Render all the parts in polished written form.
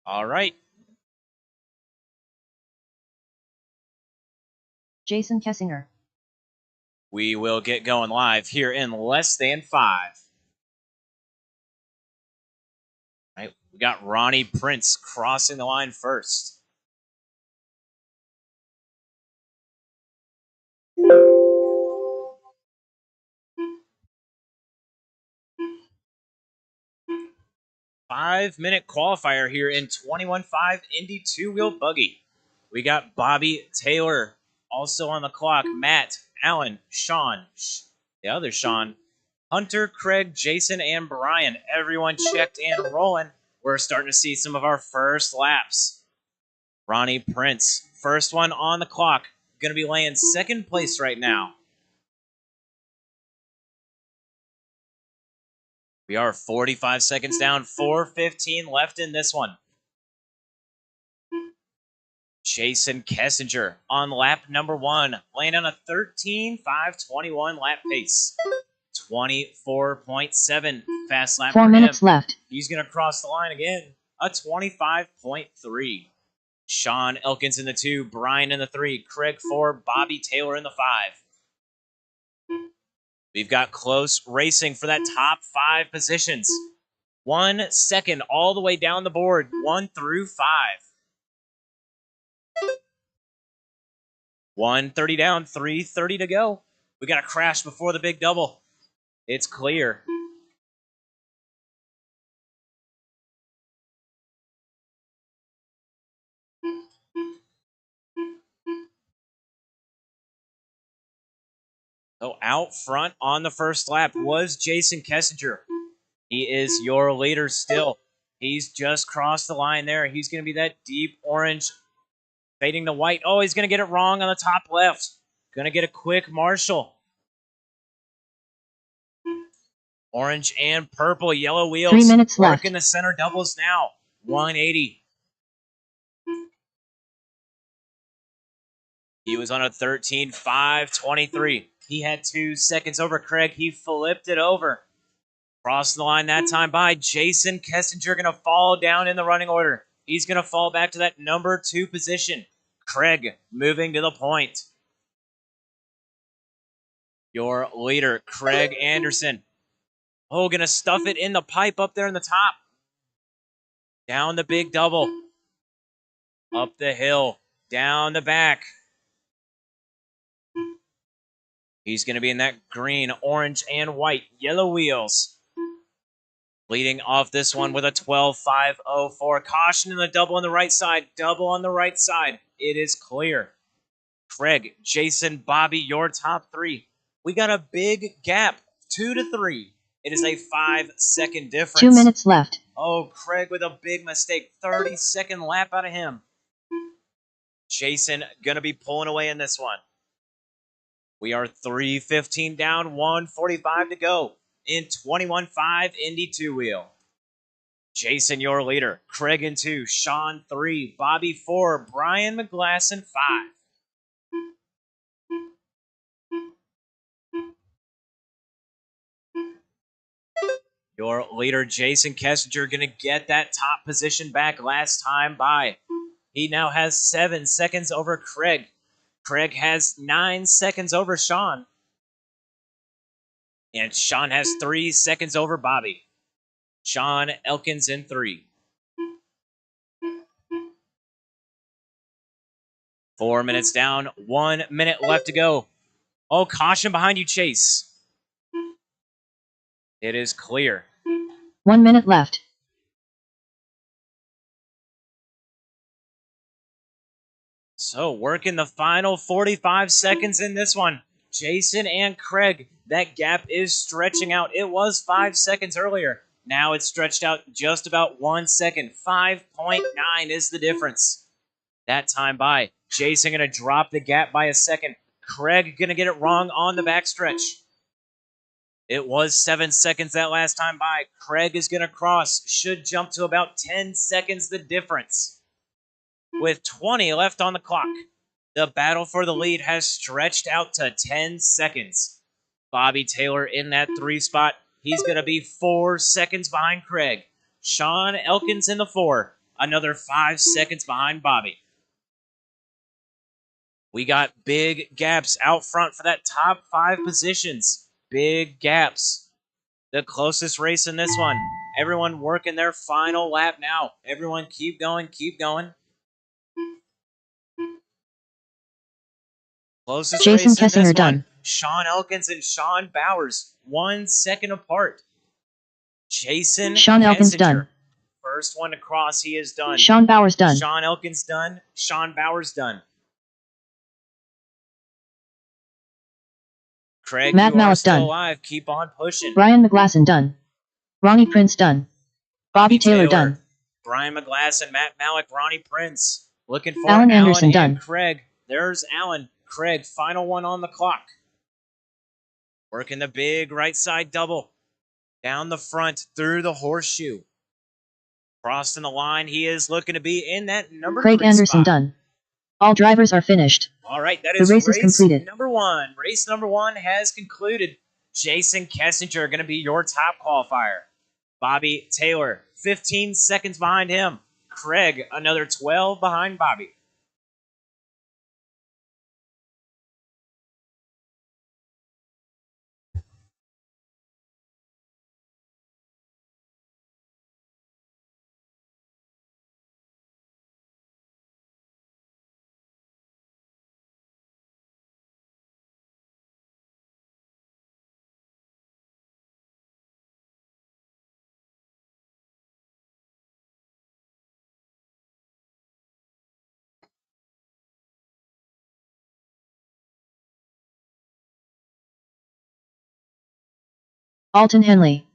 All right. Jason Kessinger. We will get going live here in less than 5. All right, we got Ronnie Prince crossing the line first. Five-minute qualifier here in 21.5 Indy two-wheel buggy. We got Bobby Taylor also on the clock. Matt, Alan, Sean, the other Sean, Hunter, Craig, Jason, and Brian. Everyone checked and rolling. We're starting to see some of our first laps. Ronnie Prince, first one on the clock. Going to be laying second place right now. We are 45 seconds down, 4:15 left in this one. Jason Kessinger on lap number 1, laying on a 13:5:21 lap pace. 24.7 fast lap 4 minutes left. He's going to cross the line again, a 25.3. Sean Elkins in the 2, Brian in the 3, Craig 4, Bobby Taylor in the 5. We've got close racing for that top 5 positions. 1 second all the way down the board, 1 through 5. 1:30 down, 3:30 to go. We got a crash before the big double. It's clear. So out front on the first lap was Jason Kessinger. He is your leader still. He's just crossed the line there. He's going to be that deep orange fading the white. Oh, he's going to get it wrong on the top left. Going to get a quick Marshall. Orange and purple, yellow wheels. 3 minutes left. Working the center doubles now. 180. He was on a 13:5:23. He had 2 seconds over Craig. He flipped it over. Crossing the line that time by Jason Kessinger. Going to fall down in the running order. He's going to fall back to that number 2 position. Craig moving to the point. Your leader, Craig Anderson. Oh, going to stuff it in the pipe up there in the top. Down the big double. Up the hill. Down the back. He's going to be in that green, orange, and white, yellow wheels. Leading off this one with a 12:5:04. Caution in the double on the right side. Double on the right side. It is clear. Craig, Jason, Bobby, your top 3. We got a big gap, 2 to 3. It is a 5-second difference. 2 minutes left. Oh, Craig with a big mistake. 30-second lap out of him. Jason going to be pulling away in this one. We are 3:15 down, 1:45 to go in 21.5 Indy two-wheel. Jason, your leader. Craig in 2, Sean 3, Bobby 4, Brian McGlasson 5. Your leader, Jason Kessinger, going to get that top position back last time by. He now has 7 seconds over Craig. Craig has 9 seconds over Sean. And Sean has 3 seconds over Bobby. Sean Elkins in 3. 4 minutes down, 1 minute left to go. Oh, caution behind you, Chase. It is clear. 1 minute left. So working the final 45 seconds in this one. Jason and Craig, that gap is stretching out. It was 5 seconds earlier. Now it's stretched out just about 1 second. 5.9 is the difference. That time by. Jason going to drop the gap by a second. Craig going to get it wrong on the backstretch. It was 7 seconds that last time by. Craig is going to cross. Should jump to about 10 seconds the difference. With 20 left on the clock, the battle for the lead has stretched out to 10 seconds. Bobby Taylor in that 3 spot. He's going to be 4 seconds behind Craig. Sean Elkins in the 4. Another 5 seconds behind Bobby. We got big gaps out front for that top 5 positions. Big gaps. The closest race in this one. Everyone working their final lap now. Everyone keep going, keep going. Closest Jason race in this Kessinger done. one. Sean Elkins and Sean Bowers. 1 second apart. Jason Sean Elkins Kessinger. done. First one to cross, he is done. Sean Bowers done. Sean Elkins done. Sean Bowers done. Craig, Matt you are Malik still done. alive. Keep on pushing. Ryan McGlasson done. Ronnie Prince done. Bobby Taylor done. Brian McGlasson, Matt Malik, Ronnie Prince. Looking for Alan Alan Anderson and done. Craig. There's Alan. Craig, final one on the clock. Working the big right side double. Down the front, through the horseshoe. Crossing the line, he is looking to be in that number Craig 3 Anderson spot. done. All drivers are finished. All right, that The is race is completed. number 1. Race number 1 has concluded. Jason Kessinger going to be your top qualifier. Bobby Taylor, 15 seconds behind him. Craig, another 12 behind Bobby. Alton Henley.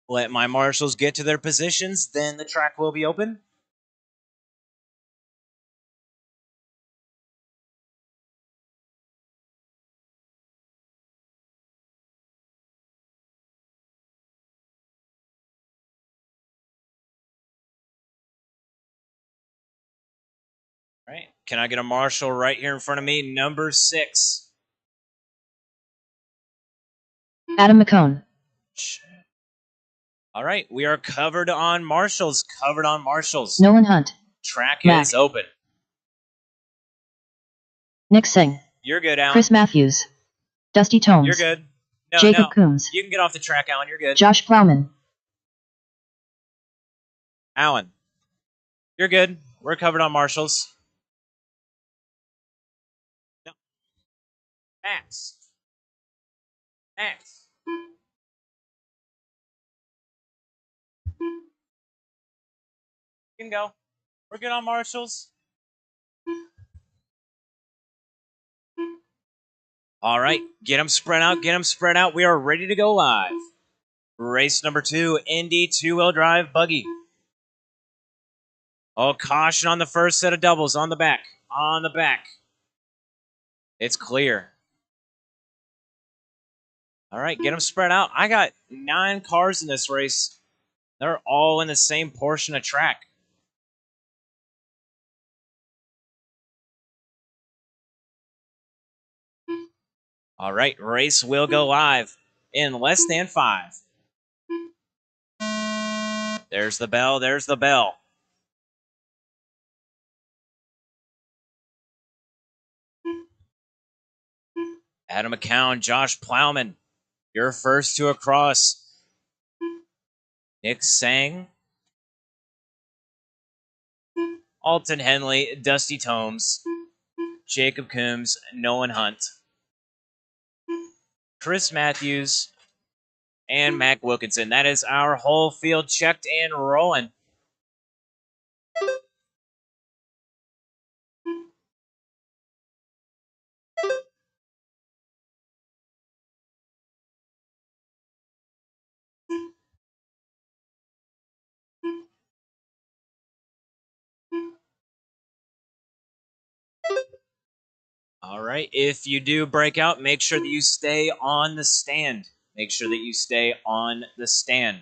Let my marshals get to their positions, then the track will be open. All right, can I get a marshal right here in front of me? Number 6. Adam McCone. All right, we are covered on marshals. Covered on marshals. Nolan Hunt. Track Mac. is open. Nick Singh. You're good, Alan. Chris Matthews. Dusty Tomes. You're good. No, Jacob no. Coombs. You can get off the track, Alan. You're good. Josh Plowman. Alan. You're good. We're covered on marshals. No. Max. Max. You can go. We're good on marshals. All right, get them spread out, get them spread out. We are ready to go live. Race number 2, Indy 2-wheel drive buggy. Oh, caution on the first set of doubles, on the back, on the back. It's clear. All right, get them spread out. I got 9 cars in this race. They're all in the same portion of track. All right, race will go live in less than 5. There's the bell, there's the bell. Adam McCown, Josh Plowman, you're first to across. Nick Sang, Alton Henley, Dusty Tomes, Jacob Coombs, Nolan Hunt, Chris Matthews, and Mac Wilkinson. That is our whole field checked and rolling. All right, if you do break out, make sure that you stay on the stand. Make sure that you stay on the stand.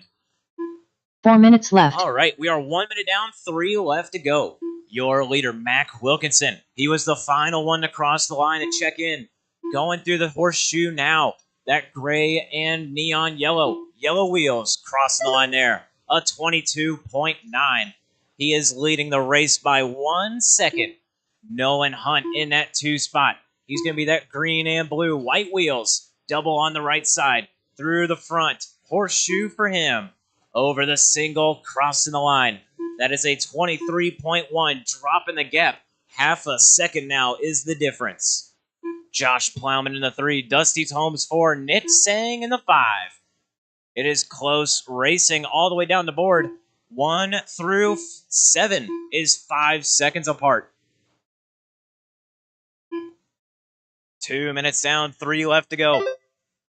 4 minutes left. All right, we are 1 minute down, 3 left to go. your leader, Mac Wilkinson. He was the final one to cross the line and check in. Going through the horseshoe now. That gray and neon yellow. Yellow wheels crossing the line there. A 22.9. He is leading the race by 1 second. Nolan Hunt in that 2 spot. He's going to be that green and blue. White wheels. Double on the right side. Through the front. Horseshoe for him. Over the single. Crossing the line. That is a 23.1. Drop in the gap. Half a second now is the difference. Josh Plowman in the 3, Dusty Tomes 4, Nick Sang in the 5. It is close racing all the way down the board. 1 through 7 is 5 seconds apart. 2 minutes down, 3 left to go.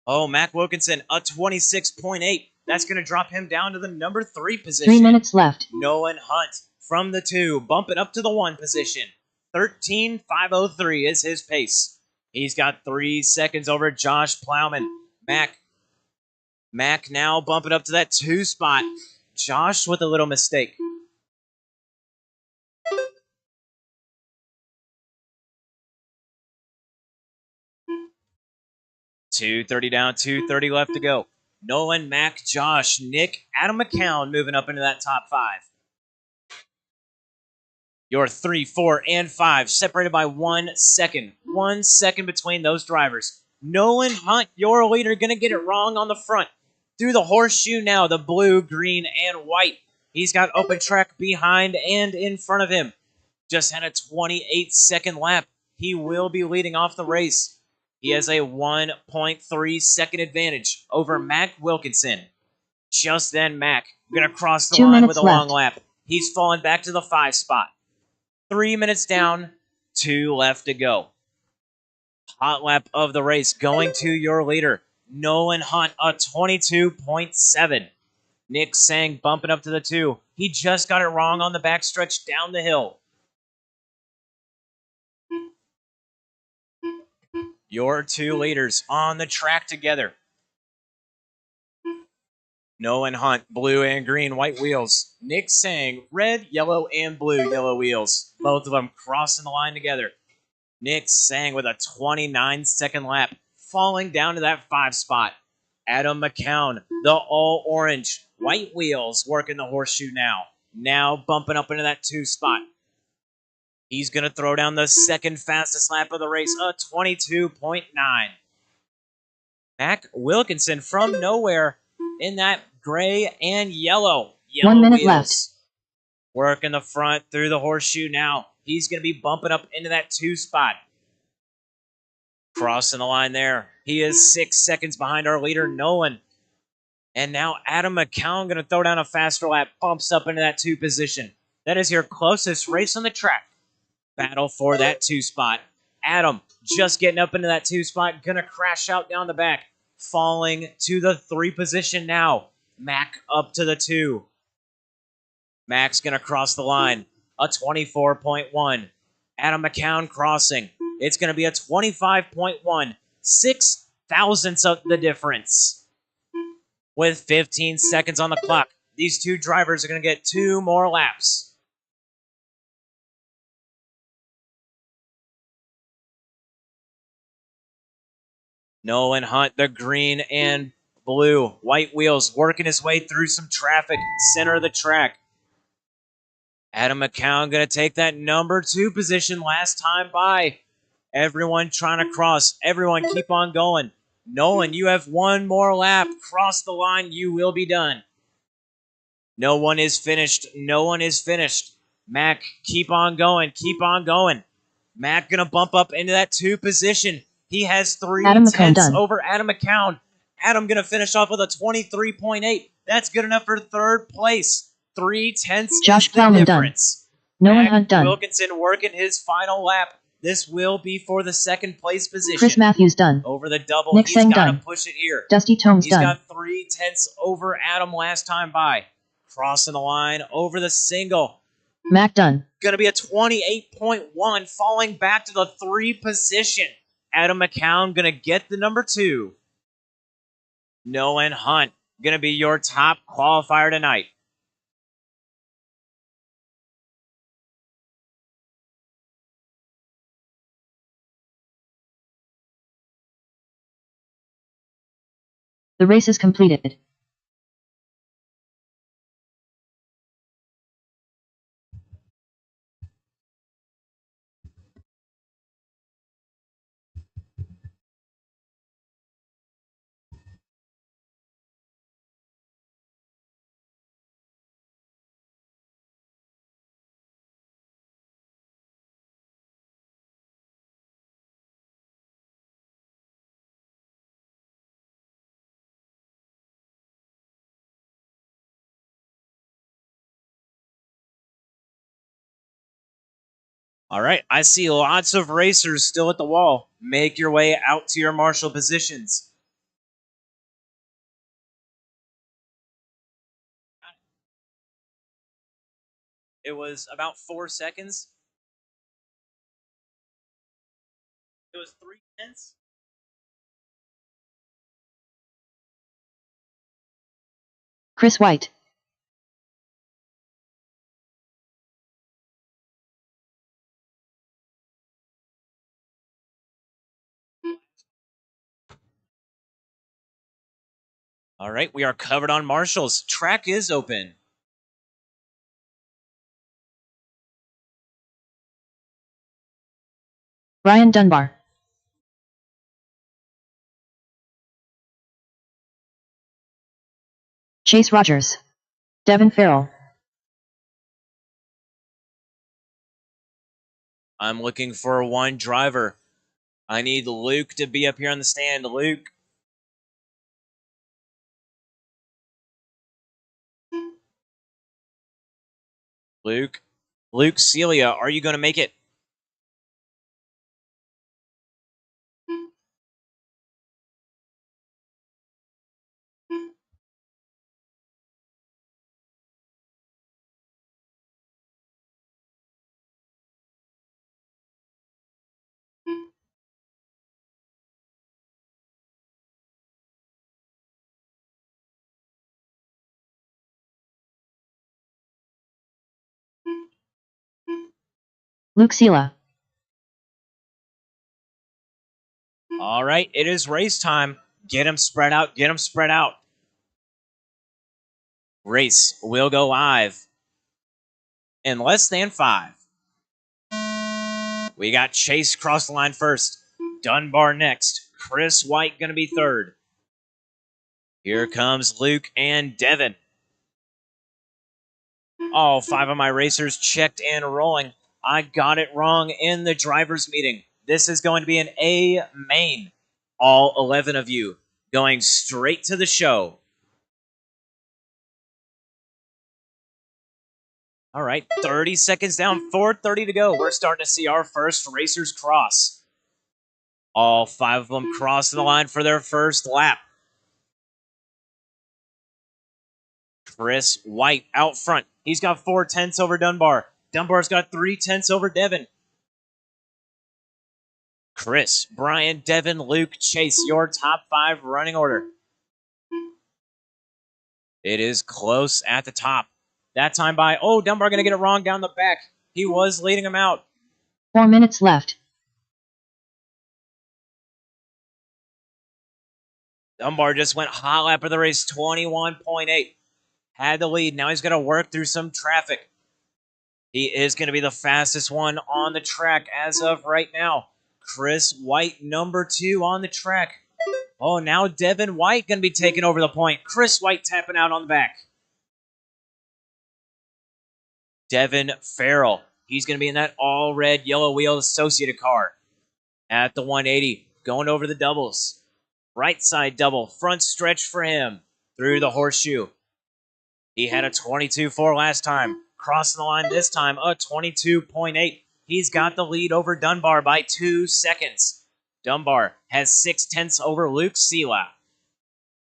Oh, Mac Wilkinson, a 26.8. That's going to drop him down to the number 3 position. 3 minutes left. Nolan Hunt from the 2, bumping up to the 1 position. 13.503 is his pace. He's got 3 seconds over Josh Plowman. Mac now bumping up to that 2 spot. Josh with a little mistake. .230 down, 2:30 left to go. Nolan, Mac, Josh, Nick, Adam McCown moving up into that top 5. Your 3, 4, and 5 separated by 1 second. 1 second between those drivers. Nolan Hunt, your leader, going to get it wrong on the front. Through the horseshoe now, the blue, green, and white. He's got open track behind and in front of him. Just had a 28-second lap. He will be leading off the race. He has a 1.3 second advantage over Mac Wilkinson. Just then, Mac going to cross the line with a long lap. He's fallen back to the 5 spot. 3 minutes down, 2 left to go. Hot lap of the race going to your leader, Nolan Hunt, a 22.7. Nick Sang bumping up to the 2. He just got it wrong on the backstretch down the hill. Your 2 leaders on the track together. Nolan Hunt, blue and green, white wheels. Nick Sang, red, yellow, and blue, yellow wheels. Both of them crossing the line together. Nick Sang with a 29-second lap, falling down to that 5 spot. Adam McCown, the all-orange, white wheels, working the horseshoe now. Now bumping up into that 2 spot. He's going to throw down the second fastest lap of the race, a 22.9. Mac Wilkinson from nowhere in that gray and yellow 1 minute wheels. left. Working the front through the horseshoe now. He's going to be bumping up into that 2 spot. Crossing the line there. He is 6 seconds behind our leader, Nolan. And now Adam McCown going to throw down a faster lap. Bumps up into that 2 position. That is your closest race on the track. Battle for that 2 spot. Adam just getting up into that 2 spot. Going to crash out down the back. Falling to the 3 position now. Mac up to the 2. Mac's going to cross the line. A 24.1. Adam McCown crossing. It's going to be a 25.1. 6 thousandths of the difference. With 15 seconds on the clock, these 2 drivers are going to get 2 more laps. Nolan Hunt, the green and blue, white wheels, working his way through some traffic, center of the track. Adam McCown going to take that number 2 position last time by. Everyone trying to cross. Everyone keep on going. Nolan, you have 1 more lap. Cross the line. You will be done. No one is finished. No one is finished. Mac, keep on going. Keep on going. Mac going to bump up into that 2 position. He has 3 tenths over Adam McCown. Adam going to finish off with a 23.8. That's good enough for 3rd place. 3 tenths. Josh Plowman done. Nolan Hunt done. Wilkinson working his final lap. This will be for the 2nd place position. Chris Matthews done. Over the double. Nick Sang got to done. push it here. Dusty Tomes He's done. got 3 tenths over Adam last time by. Crossing the line over the single. Mac done. Going to be a 28.1, falling back to the 3 position. Adam McCown going to get the number 2. Nolan Hunt going to be your top qualifier tonight. The race is completed. All right, I see lots of racers still at the wall. Make your way out to your marshal positions. It was about 4 seconds. It was 3/10. Chris White. All right, we are covered on marshals. Track is open. Ryan Dunbar. Chase Rogers. Devin Farrell. I'm looking for one driver. I need Luke to be up here on the stand. Luke. Luke Celia, are you going to make it? Luke Sela. All right, it is race time. Get them spread out. Get them spread out. Race will go live in less than 5. We got Chase cross the line first. Dunbar next. Chris White going to be third. Here comes Luke and Devin. All 5 of my racers checked and rolling. I got it wrong in the driver's meeting. This is going to be an A main. All 11 of you going straight to the show. All right, 30 seconds down, 4:30 to go. We're starting to see our first racers cross. All 5 of them crossing the line for their first lap. Chris White out front. He's got 4/10 over Dunbar. Dunbar's got 3/10 over Devin. Chris, Brian, Devin, Luke, Chase, your top 5 running order. It is close at the top. That time by, Dunbar going to get it wrong down the back. He was leading him out. 4 minutes left. Dunbar just went hot lap of the race, 21.8. Had the lead. Now he's going to work through some traffic. He is going to be the fastest one on the track as of right now. Chris White, number 2 on the track. Now Devin White going to be taking over the point. Chris White tapping out on the back. Devin Farrell. He's going to be in that all red, yellow wheel Associated car. At the 180, going over the doubles. Right side double, front stretch for him. Through the horseshoe. He had a 22.4 last time. Crossing the line this time, a 22.8. He's got the lead over Dunbar by 2 seconds. Dunbar has 6/10 over Luke Sela.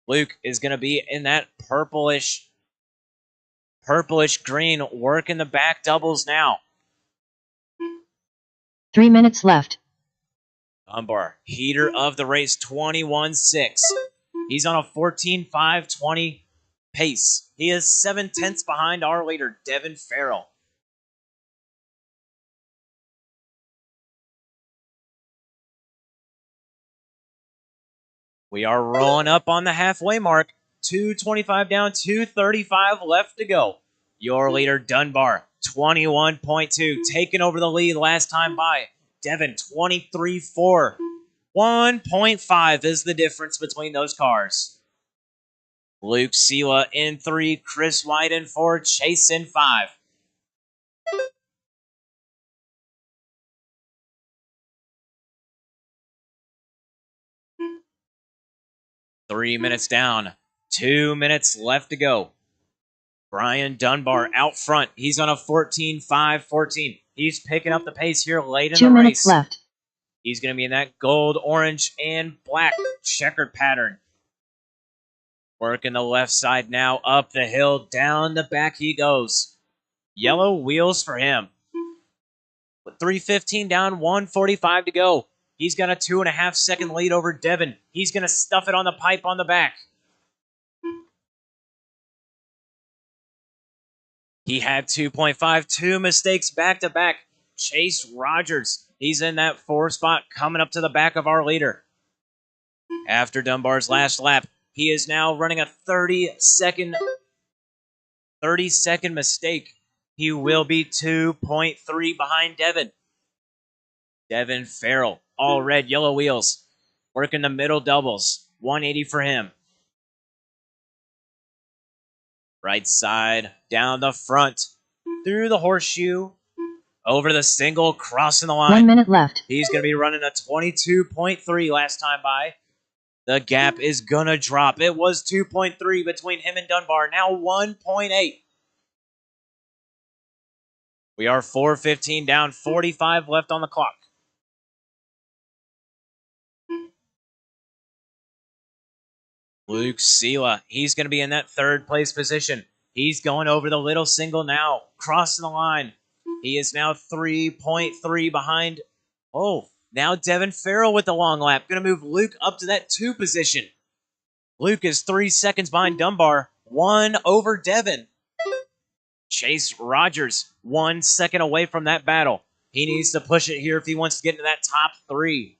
Luke is going to be in that purplish green, working the back doubles now. 3 minutes left. Dunbar, heater of the race, 21.6. He's on a 14.520 pace. He is 7/10 behind our leader, Devin Farrell. We are rolling up on the halfway mark. 2:25 down, 2:35 left to go. Your leader, Dunbar, 21.2, taking over the lead last time by. Devin, 23.4. 1.5 is the difference between those cars. Luke Sela in 3, Chris White in 4, Chase in 5. Three minutes down, 2 minutes left to go. Brian Dunbar out front. He's on a 14.5-14. He's picking up the pace here late in the race. 2 minutes left. He's going to be in that gold, orange, and black checkered pattern. Working the left side now, up the hill, down the back he goes. Yellow wheels for him. With 3:15 down, 1:45 to go. He's got a 2.5 second lead over Devin. He's going to stuff it on the pipe on the back. He had 2.5, 2 mistakes back to back. Chase Rogers, he's in that 4 spot coming up to the back of our leader. After Dunbar's last lap, he is now running a 30-second mistake. He will be 2.3 behind Devin. Devin Farrell, all red, yellow wheels. Working the middle doubles. 180 for him. Right side, down the front, through the horseshoe, over the single, crossing the line. 1 minute left. He's going to be running a 22.3 last time by. The gap is going to drop. It was 2.3 between him and Dunbar. Now 1.8. We are 4:15 down, 45 left on the clock. Luke Sela, he's going to be in that 3rd place position. He's going over the little single now, crossing the line. He is now 3.3 behind. Oh, now Devin Farrell with the long lap. Going to move Luke up to that 2 position. Luke is 3 seconds behind Dunbar, 1 over Devin. Chase Rogers, 1 second away from that battle. He needs to push it here if he wants to get into that top 3.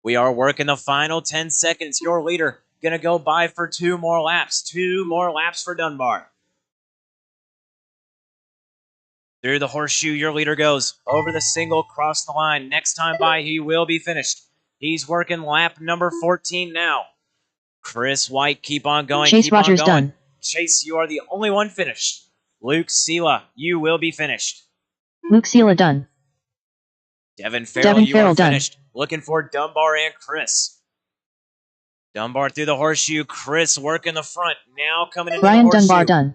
We are working the final 10 seconds. Your leader going to go by for 2 more laps. 2 more laps for Dunbar. Through the horseshoe, your leader goes. Over the single, cross the line. Next time by, he will be finished. He's working lap number 14 now. Chris White, keep on going. Chase Rogers done. Chase, you are the only one finished. Luke Sela, you will be finished. Luke Sela done. Devin Farrell, you are done. finished. Looking for Dunbar and Chris. Dunbar through the horseshoe. Chris working the front. Now coming into Brian the horseshoe. Dunbar done.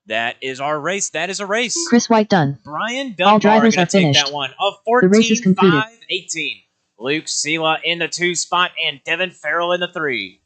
That is our race. That is a race. Chris White done. Brian Dunbar all drivers are take finished. That one of The race is completed. 14.5-18. Luke Sela in the 2 spot and Devin Farrell in the 3.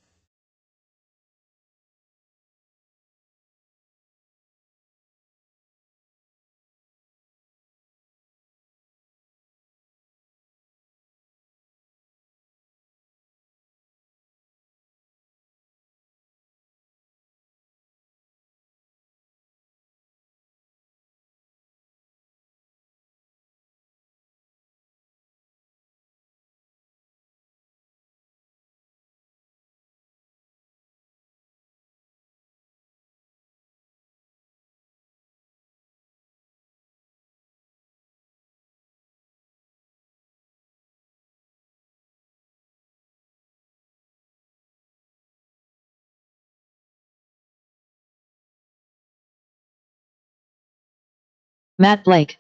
Matt Blake.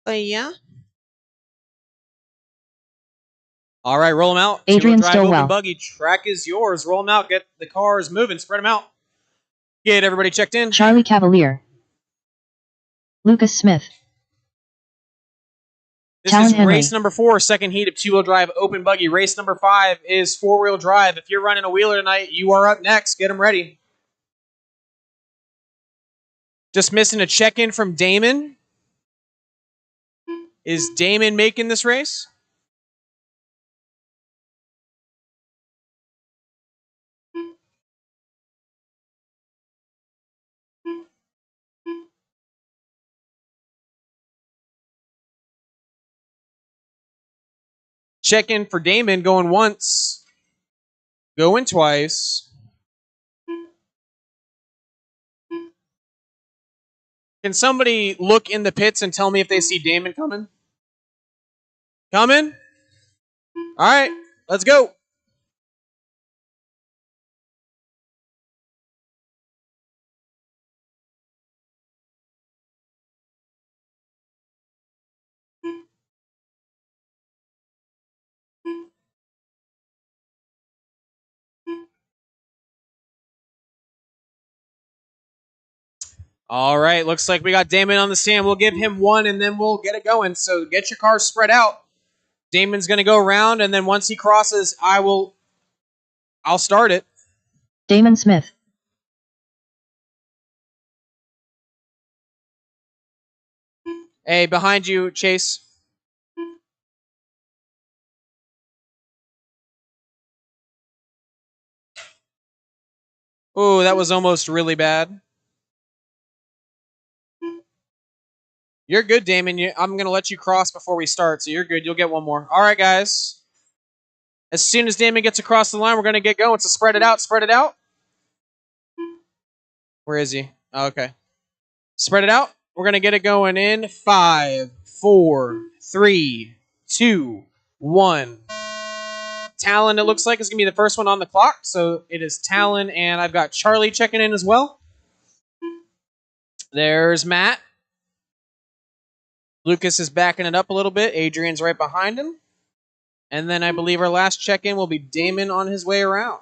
Yeah. All right, roll them out. Adrian Two-wheel drive, Stillwell. open buggy. Track is yours. Roll them out. Get the cars moving. Spread them out. Get everybody checked in. Charlie Cavalier. Lucas Smith. This Talon is Henry. race number 4, second heat of two-wheel drive, open buggy. Race number 5 is four-wheel drive. If you're running a wheeler tonight, you are up next. Get them ready. Just missing a check-in from Damon. Is Damon making this race? check in for Damon, going once, going twice. Can somebody look in the pits and tell me if they see Damon coming? Coming? All right, let's go. All right, looks like we got Damon on the stand. We'll give him one, and then we'll get it going. So get your cars spread out. Damon's going to go around, and then once he crosses, I'll start it. Damon Smith. Hey, behind you, Chase. Ooh, that was almost really bad. You're good, Damon. I'm going to let you cross before we start, so you're good. You'll get one more. All right, guys. As soon as Damon gets across the line, we're going to get going. So spread it out. Spread it out. Where is he? Oh, okay. Spread it out. We're going to get it going in 5, 4, 3, 2, 1. Talon, it looks like, is going to be the first one on the clock. So it is Talon, and I've got Charlie checking in as well. There's Matt. Lucas is backing it up a little bit. Adrian's right behind him. And then I believe our last check-in will be Damon on his way around.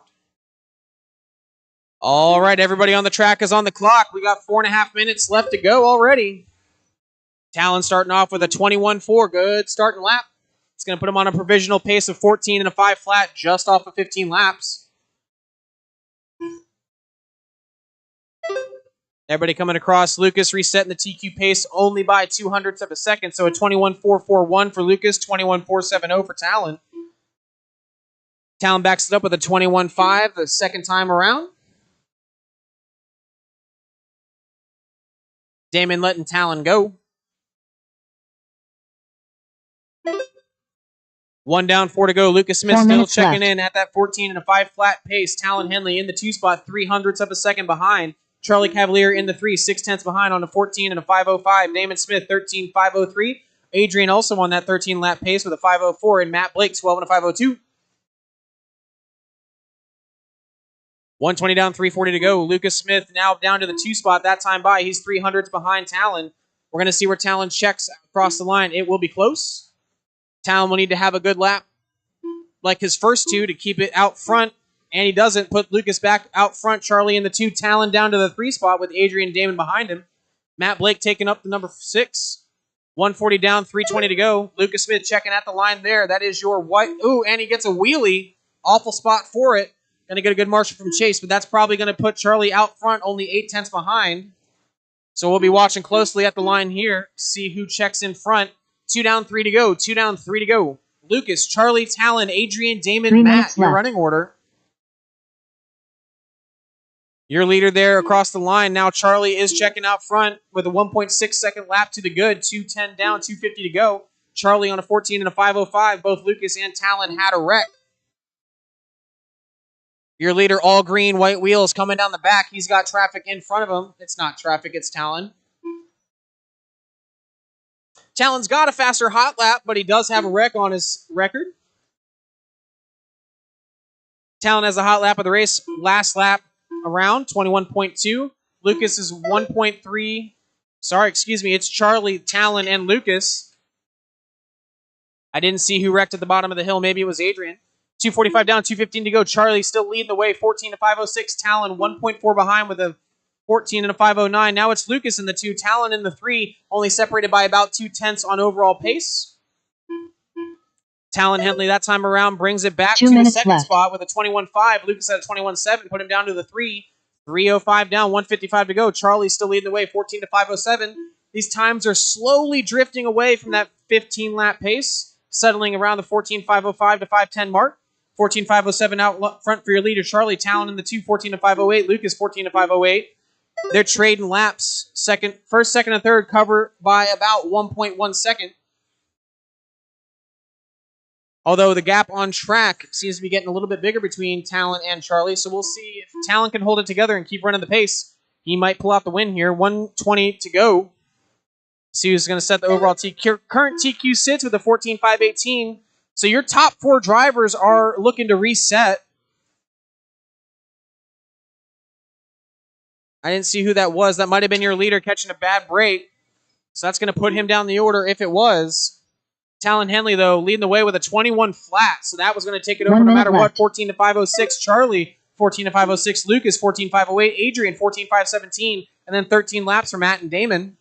All right, everybody on the track is on the clock. We got 4.5 minutes left to go already. Talon starting off with a 21.4. Good starting lap. It's going to put him on a provisional pace of 14 and a 5 flat just off of 15 laps. Everybody coming across. Lucas resetting the TQ pace only by 0.02 of a second. So a 21.441 for Lucas, 21.470 for Talon. Talon backs it up with a 21.5 the second time around. Damon letting Talon go. 1 down, 4 to go. Lucas Smith still checking in at that 14 and a 5 flat pace. Talon Henley in the 2 spot, 0.03 of a second behind. Charlie Cavalier in the 3, 0.6 behind on a 14 and a 5.05. Damon Smith, 13.503. Adrian also on that 13 lap pace with a 5.04. And Matt Blake, 12 and a 5.02. 120 down, 340 to go. Lucas Smith now down to the 2 spot. That time by, he's 0.03 behind Talon. We're going to see where Talon checks across the line. It will be close. Talon will need to have a good lap like his first 2 to keep it out front. And he doesn't. Put Lucas back out front. Charlie in the 2. Talon down to the 3 spot with Adrian and Damon behind him. Matt Blake taking up the number 6. 140 down, 320 to go. Lucas Smith checking at the line there. That is your white. Ooh, and he gets a wheelie. Awful spot for it. Going to get a good marshal from Chase, but that's probably going to put Charlie out front, only 0.8 behind. So we'll be watching closely at the line here, see who checks in front. 2 down, 3 to go. 2 down, 3 to go. Lucas, Charlie, Talon, Adrian, Damon, Matt, your running order. Your leader there across the line. Now Charlie is checking out front with a 1.6 second lap to the good. 2:10 down, 2:50 to go. Charlie on a 14 and a 5.05. Both Lucas and Talon had a wreck. Your leader, all green, white wheels, coming down the back. He's got traffic in front of him. It's not traffic, it's Talon. Talon's got a faster hot lap, but he does have a wreck on his record. Talon has a hot lap of the race. Last lap around, 21.2. Lucas is 1.3. Sorry, excuse me. It's Charlie, Talon, and Lucas. I didn't see who wrecked at the bottom of the hill. Maybe it was Adrian. 2:45 down, 2:15 to go. Charlie still leading the way, 14 to 5.06. Talon 1.4 behind with a 14 and a 5.09. Now it's Lucas in the 2, Talon in the 3, only separated by about 0.2 on overall pace. Talon Henley that time around brings it back to the second spot with a 21.5. Lucas at a 21.7, put him down to the 3. 3:05 down, 1:55 to go. Charlie still leading the way, 14 to 5.07. These times are slowly drifting away from that 15 lap pace, settling around the 14.505 to 5:10 mark. 14.507 out front for your leader, Charlie. Talon in the 2, 14 to 5.08. Lucas 14 to 5.08. They're trading laps. First, second, and third cover by about 1.1 second. Although the gap on track seems to be getting a little bit bigger between Talon and Charlie, so we'll see if Talon can hold it together and keep running the pace. He might pull out the win here. 1:20 to go. See who's going to set the overall current TQ sits with a 14.518. So your top 4 drivers are looking to reset. I didn't see who that was. That might have been your leader catching a bad break. So that's going to put him down the order if it was. Talon Henley, though, leading the way with a 21 flat. So that was going to take it over no matter what. 14-506. Charlie, 14-506. Lucas, 14-508. Adrian, 14-517. And then 13 laps for Matt and Damon.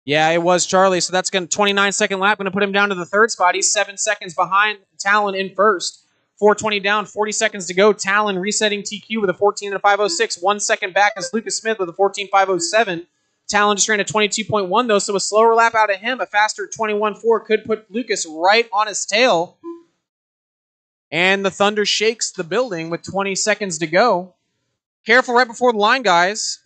Yeah, it was Charlie. So that's going to 29-second lap. Going to put him down to the 3rd spot. He's 7 seconds behind Talon in 1st. 4:20 down, 40 seconds to go. Talon resetting TQ with a 14-506. 1 second back is Lucas Smith with a 14-507. Talon just ran a 22.1 though, so a slower lap out of him. A faster 21.4 could put Lucas right on his tail. And the Thunder shakes the building with 20 seconds to go. Careful right before the line, guys.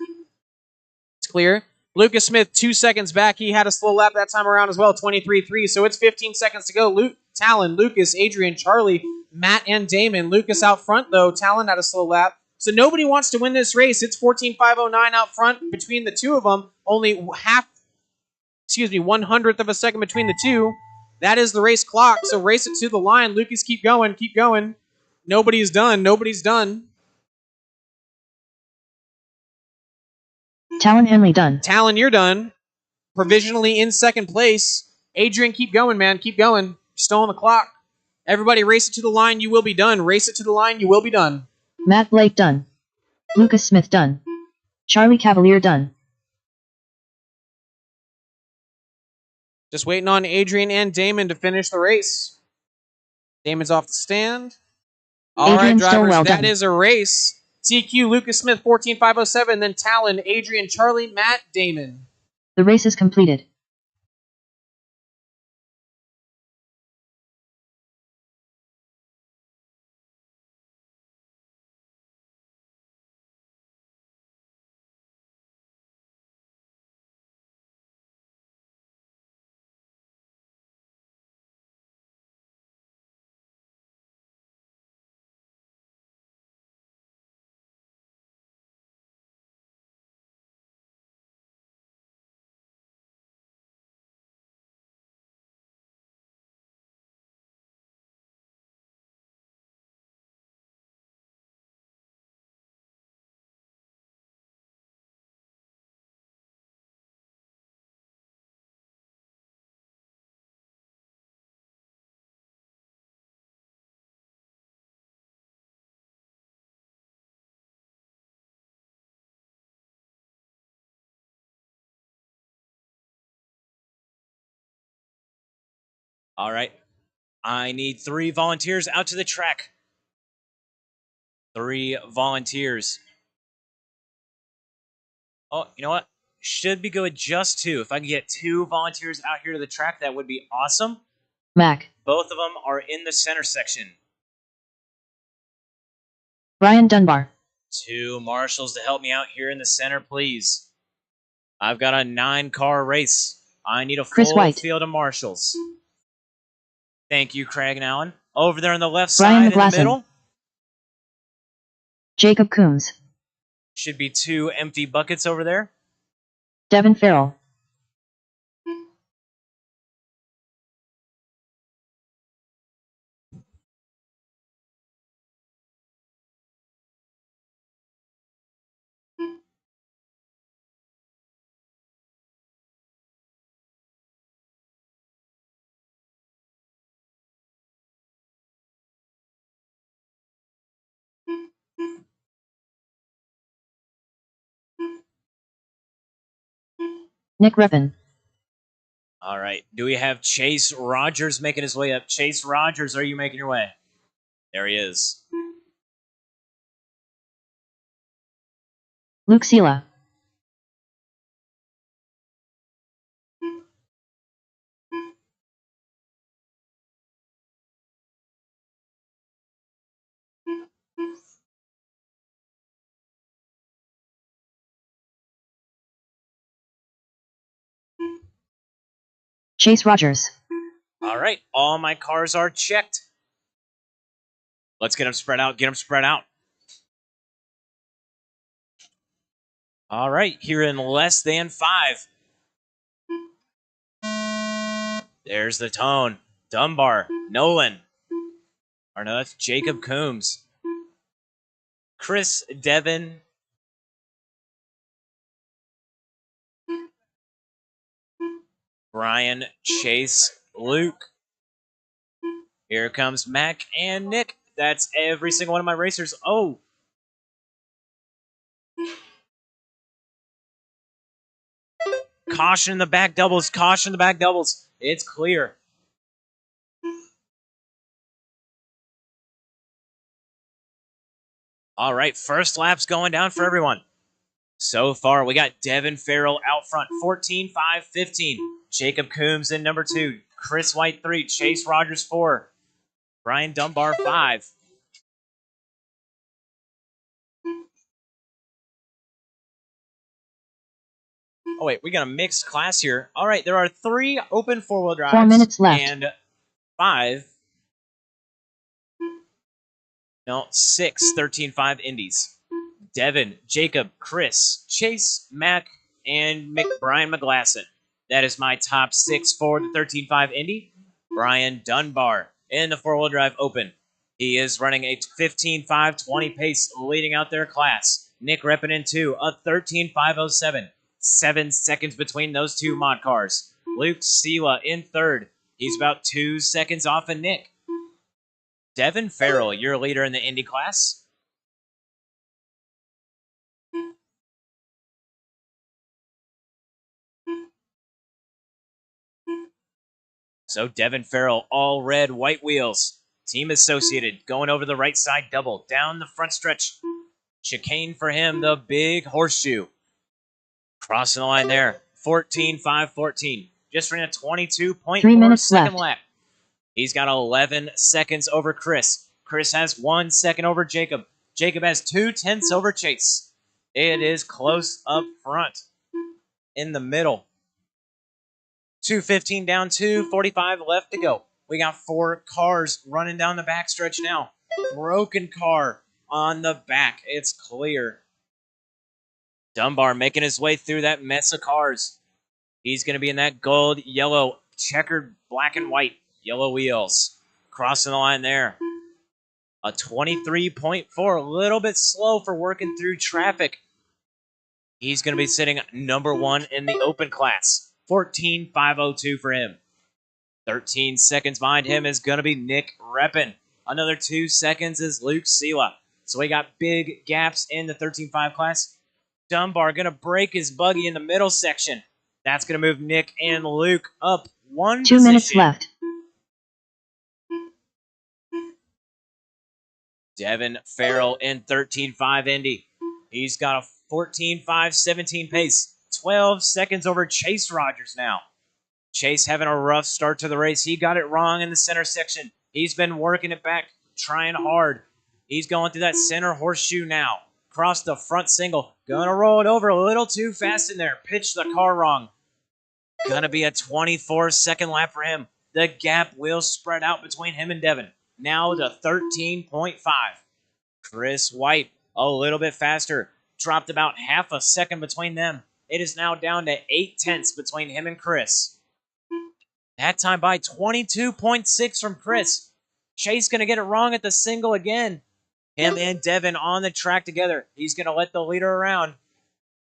It's clear. Lucas Smith 2 seconds back. He had a slow lap that time around as well, 23.3. So it's 15 seconds to go. Talon, Lucas, Adrian, Charlie, Matt, and Damon. Lucas out front, though. Talon had a slow lap. So nobody wants to win this race. It's 14.509 out front between the two of them. Only 1/100th of a second between the two. That is the race clock. So race it to the line. Lucas, keep going. Keep going. Nobody's done. Nobody's done. Talon Henley done. Talon, you're done. Provisionally in 2nd place. Adrian, keep going, man. Keep going. You're still on the clock. Everybody race it to the line. You will be done. Race it to the line. You will be done. Matt Blake done. Lucas Smith done. Charlie Cavalier done. Just waiting on Adrian and Damon to finish the race. Damon's off the stand. All right, drivers, that is a race. TQ, Lucas Smith, 14.507. Then Talon, Adrian, Charlie, Matt, Damon. The race is completed. All right. I need 3 volunteers out to the track. 3 volunteers. Oh, you know what? Should be good just 2. If I can get 2 volunteers out here to the track, that would be awesome. Mac. Both of them are in the center section. Ryan Dunbar. 2 marshals to help me out here in the center, please. I've got a 9-car race. I need a full field of marshals. Thank you, Craig and Allen. Over there on the left side in the middle. Jacob Coombs. Should be 2 empty buckets over there. Devin Farrell. Nick Reppin. All right. Do we have Chase Rogers making his way up? Chase Rogers, are you making your way? There he is. Luke Sela. Chase Rogers. All right, all my cars are checked. Let's get them spread out, get them spread out. All right, here in less than 5. There's the tone. Dunbar, Nolan. Or no, that's Jacob Coombs. Chris, Devin. Brian, Chase, Luke. Here comes Mac and Nick. That's every single one of my racers. Oh. Caution the back doubles. Caution the back doubles. It's clear. All right, first lap's going down for everyone. So far, we got Devin Farrell out front, 14-5-15. Jacob Coombs in number 2. Chris White 3. Chase Rogers 4. Brian Dunbar 5. Oh, wait, we got a mixed class here. All right, there are 3 open four-wheel drives. 4 minutes left. And 5. No, 6 13-5 Indies. Devin, Jacob, Chris, Chase, Mac, and Brian McGlasson. That is my top 6 for the 13-5 Indy. Brian Dunbar in the four-wheel drive open. He is running a 15-5-20 pace, leading out their class. Nick repping in 2, a 13-5-07. 7 seconds between those 2 mod cars. Luke Sela in 3rd. He's about 2 seconds off of Nick. Devin Farrell, your leader in the Indy class. So Devin Farrell, all red, white wheels. Team Associated going over the right side double. Down the front stretch. Chicane for him, the big horseshoe. Crossing the line there. 14-5-14. Just ran a 22.4 3 minutes second left. lap. He's got 11 seconds over Chris. Chris has 1 second over Jacob. Jacob has 2/10 over Chase. It is close up front. In the middle. 2:15 down, 2:45 left to go. We got 4 cars running down the backstretch now. Broken car on the back. It's clear. Dunbar making his way through that mess of cars. He's going to be in that gold, yellow, checkered, black and white, yellow wheels. Crossing the line there. A 23.4, a little bit slow for working through traffic. He's going to be sitting number 1 in the open class. 14-5-02 for him. 13 seconds behind him is going to be Nick Reppin. Another 2 seconds is Luke Sela. So we got big gaps in the 13-5 class. Dunbar going to break his buggy in the middle section. That's going to move Nick and Luke up 1 2 position. minutes left. Devin Farrell in 13-5 Indy. He's got a 14-5-17 pace. 12 seconds over Chase Rogers now. Chase having a rough start to the race. He got it wrong in the center section. He's been working it back, trying hard. He's going through that center horseshoe now. Across the front single. Gonna roll it over a little too fast in there. Pitched the car wrong. Gonna be a 24-second lap for him. The gap will spread out between him and Devin. Now to 13.5. Chris White, a little bit faster. Dropped about half a second between them. It is now down to 8/10 between him and Chris. That time by 22.6 from Chris. Chase going to get it wrong at the single again. Him and Devin on the track together. He's going to let the leader around.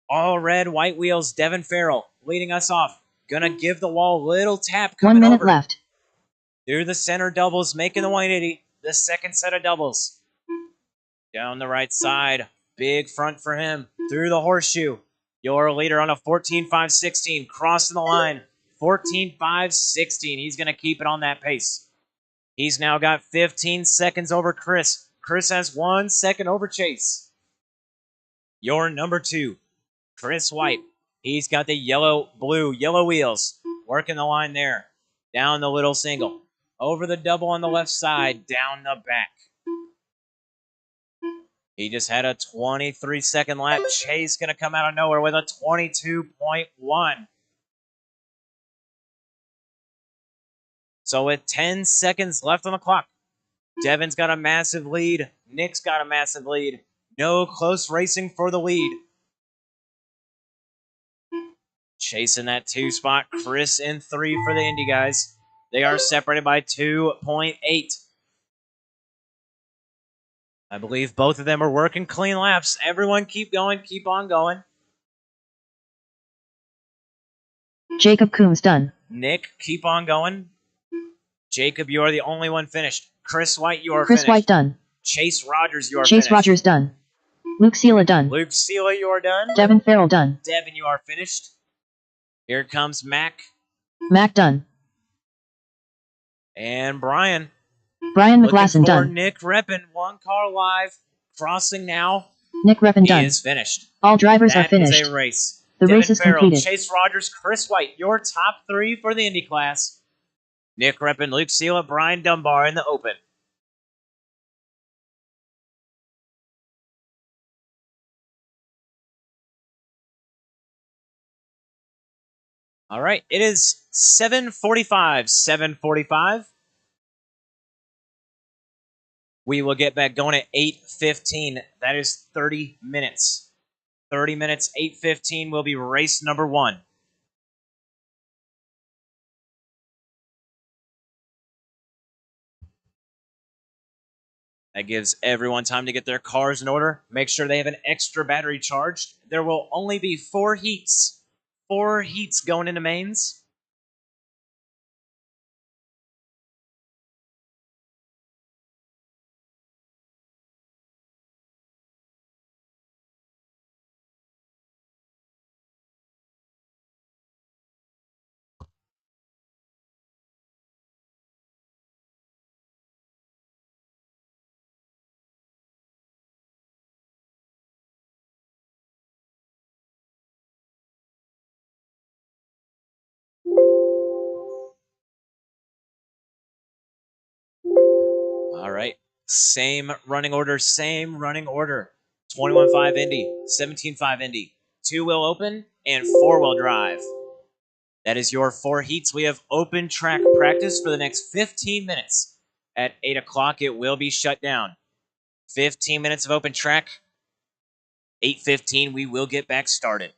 All red, white wheels, Devin Farrell leading us off. Going to give the wall a little tap coming 1 minute over. left. Through the center doubles, making the 180. The second set of doubles. Down the right side. Big front for him. Through the horseshoe. Your leader on a 14-5-16. Crossing the line. 14-5-16. He's going to keep it on that pace. He's now got 15 seconds over Chris. Chris has 1 second over Chase. Your number 2, Chris White. He's got the yellow wheels. Working the line there. Down the little single. Over the double on the left side. Down the back. He just had a 23-second lap. Chase going to come out of nowhere with a 22.1. So with 10 seconds left on the clock, Devin's got a massive lead. Nick's got a massive lead. No close racing for the lead. Chasing that 2 spot. Chris in 3 for the Indy guys. They are separated by 2.8. I believe both of them are working clean laps. Everyone keep going. Keep on going. Jacob Coombs done. Nick, keep on going. Jacob, you are the only one finished. Chris White, you are Chris finished. White done. Chase Rogers, you are Chase finished. Rogers done. Luke Sela done. Luke Sela, you are done. Devin Farrell done. Devin, you are finished. Here comes Mac Mac done. and Brian. Brian Looking McLaughlin for done. Nick Reppin. 1 car live. Crossing now. Nick Reppin He done. is finished. All drivers are That is finished. a race. The Devin race is Farrell, completed. Chase Rogers, Chris White, your top 3 for the Indy class. Nick Reppin, Luke Sela, Brian Dunbar in the open. All right, it is 7:45. 7:45. We will get back going at 8:15. That is 30 minutes. 30 minutes, 8:15 will be race number 1. That gives everyone time to get their cars in order. Make sure they have an extra battery charged. There will only be 4 heats. 4 heats going into mains. All right. Same running order, same running order. 21.5 Indy, 17.5 Indy. 2-wheel open and 4-wheel drive. That is your 4 heats. We have open track practice for the next 15 minutes. At 8 o'clock, it will be shut down. 15 minutes of open track. 8:15, we will get back started.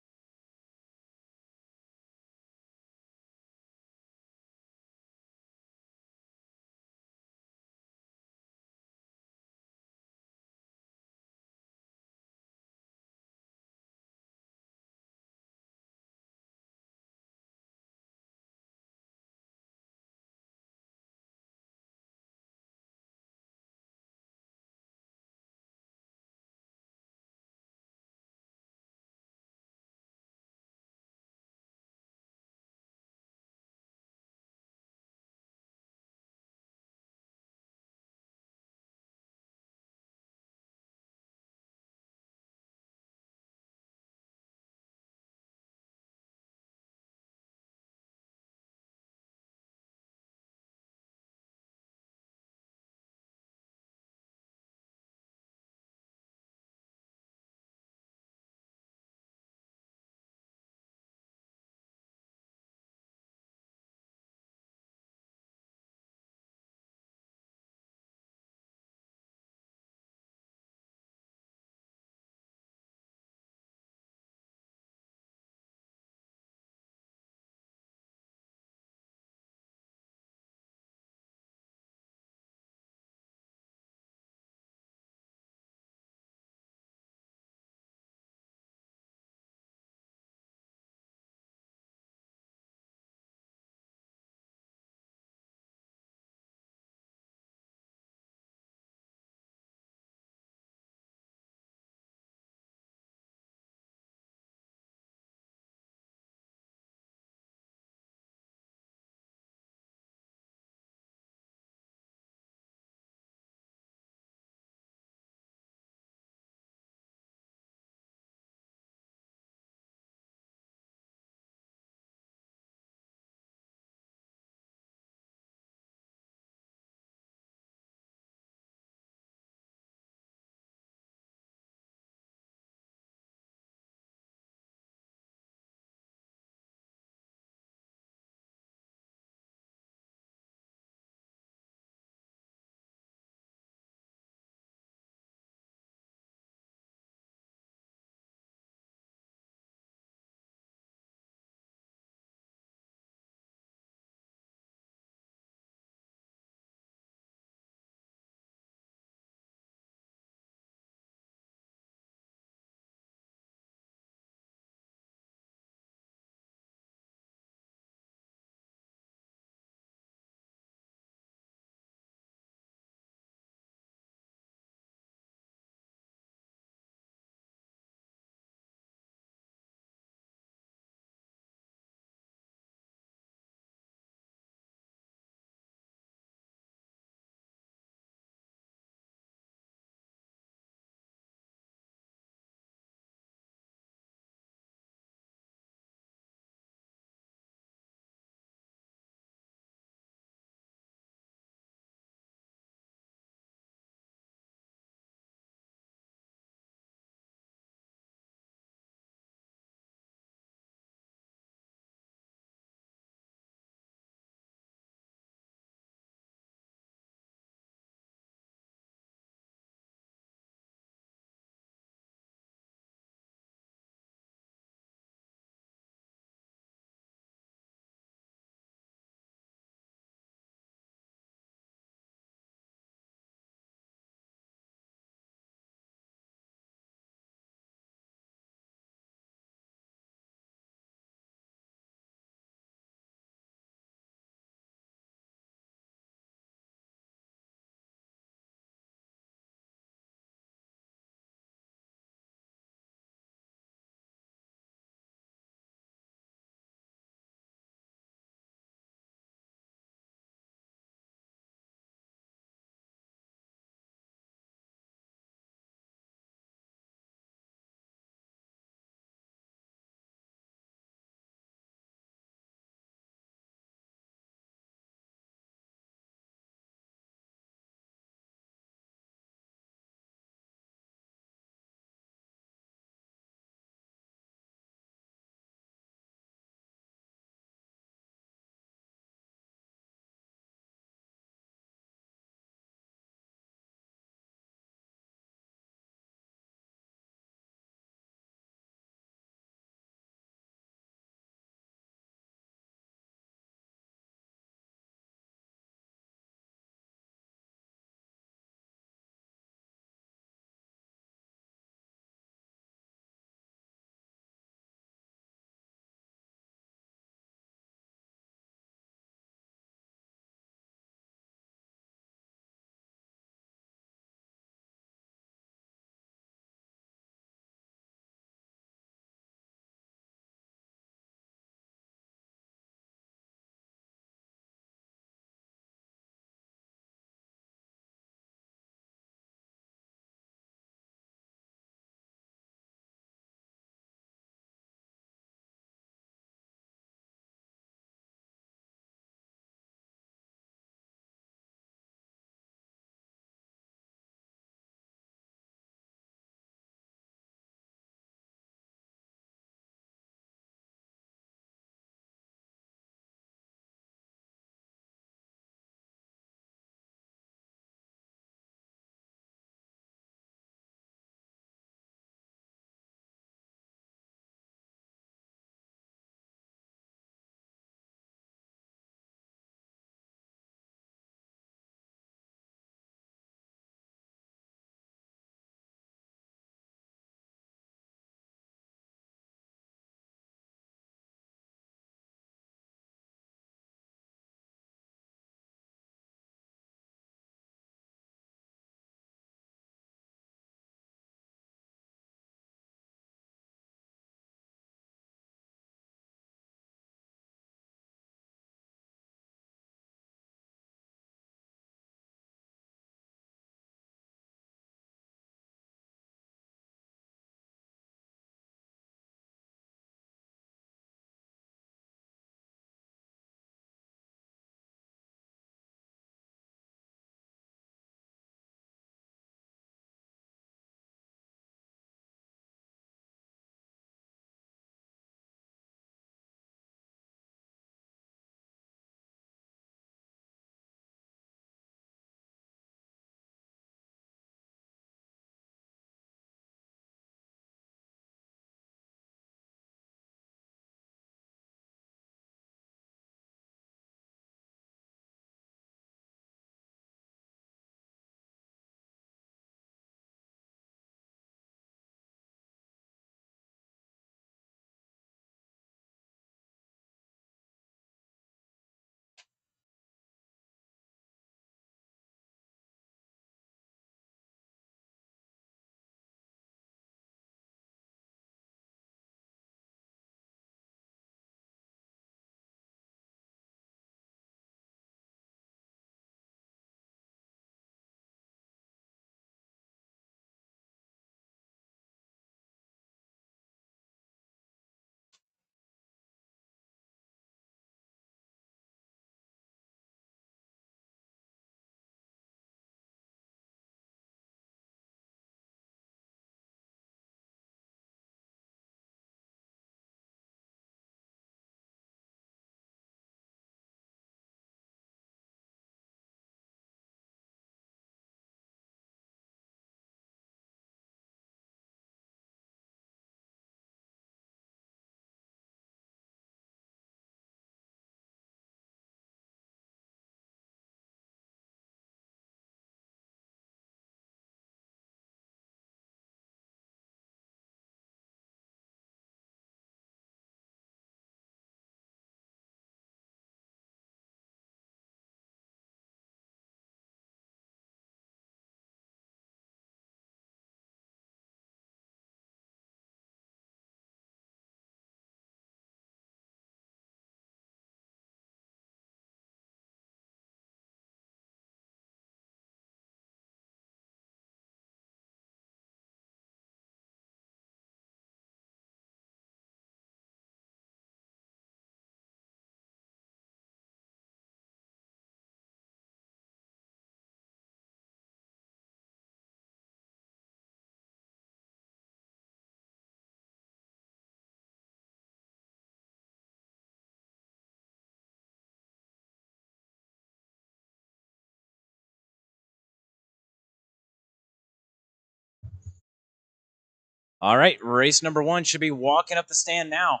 All right, race number 1 should be walking up the stand now.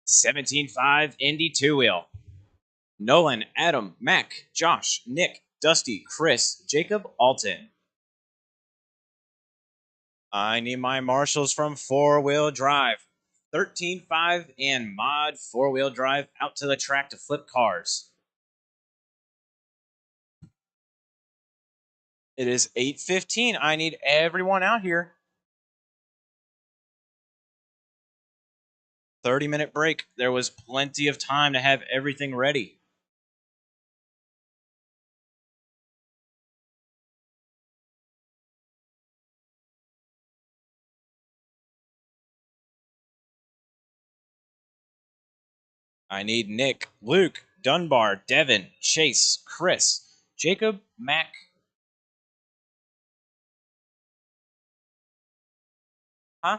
17.5 Indy 2-wheel. Nolan, Adam, Mac, Josh, Nick, Dusty, Chris, Jacob, Alton. I need my marshals from 4-wheel drive. 13.5 and Mod 4-wheel drive out to the track to flip cars. It is 8:15. I need everyone out here. 30-minute break. There was plenty of time to have everything ready. I need Nick, Luke, Dunbar, Devin, Chase, Chris, Jacob, Mac. Huh?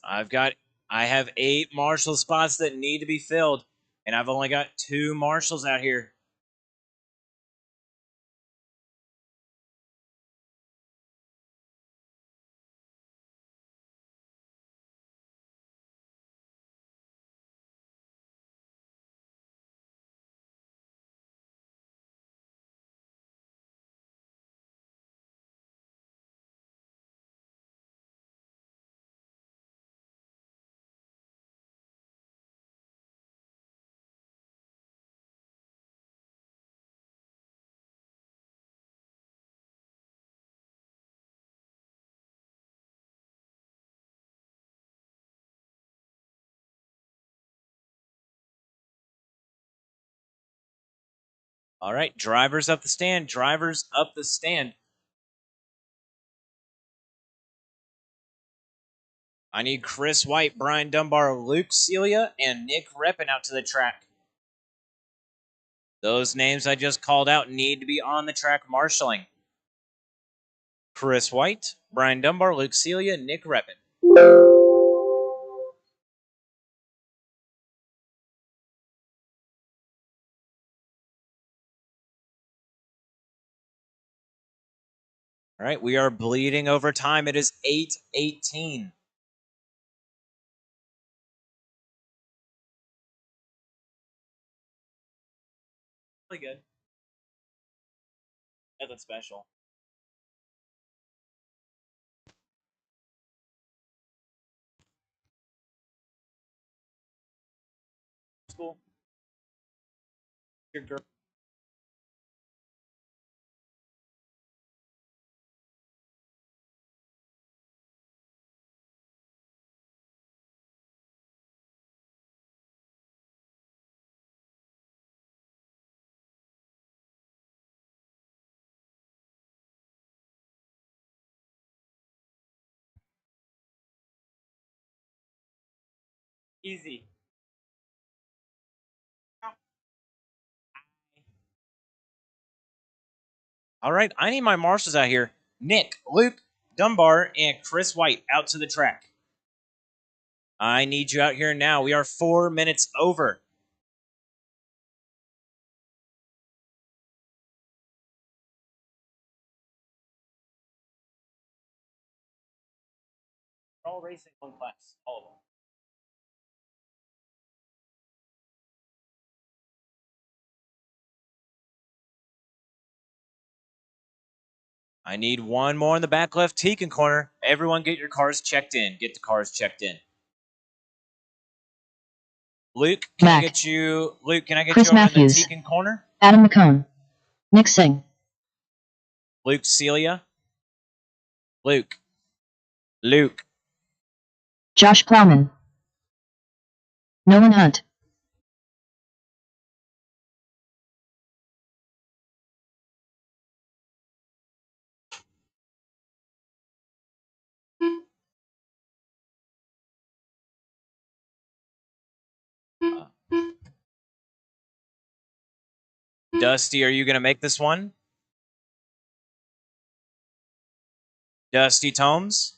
I have 8 marshal spots that need to be filled, and I've only got 2 marshals out here. All right, drivers up the stand. Drivers up the stand. I need Chris White, Brian Dunbar, Luke Celia, and Nick Reppin out to the track. Those names I just called out need to be on the track marshaling. Chris White, Brian Dunbar, Luke Celia, Nick Reppin. All right, we are bleeding over time. It is 8:18. Really good. Nothing special. School. Your girl. Easy. All right, I need my marshals out here. Nick, Luke, Dunbar, and Chris White out to the track. I need you out here now. We are 4 minutes over. We're all racing one class, all of them. I need one more in the back left Tekin corner. Everyone get your cars checked in. Get the cars checked in. Luke, can I Mac. get you? Luke, can I get Chris you over Matthews. in the Tekin corner? Adam McCone. Nick Singh. Luke Celia. Luke. Luke. Josh Plowman. Nolan Hunt. Dusty, are you going to make this one? Dusty Tomes?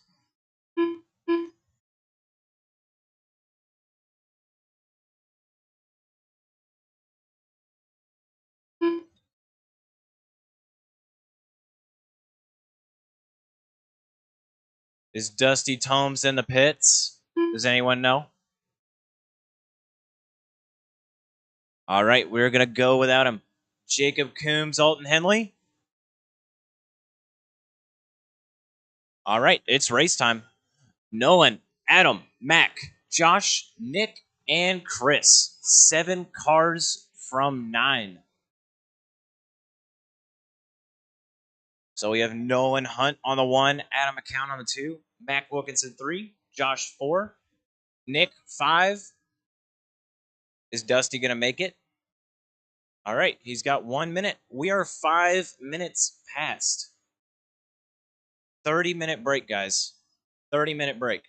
Is Dusty Tomes in the pits? Does anyone know? All right, we're going to go without him. Jacob Coombs, Alton Henley. All right, it's race time. Nolan, Adam, Mac, Josh, Nick, and Chris. 7 cars from 9. So we have Nolan Hunt on the 1, Adam McCown on the 2, Mac Wilkinson 3, Josh 4, Nick 5. Is Dusty going to make it? All right, he's got 1 minute. We are 5 minutes past. 30-minute break, guys. 30-minute break.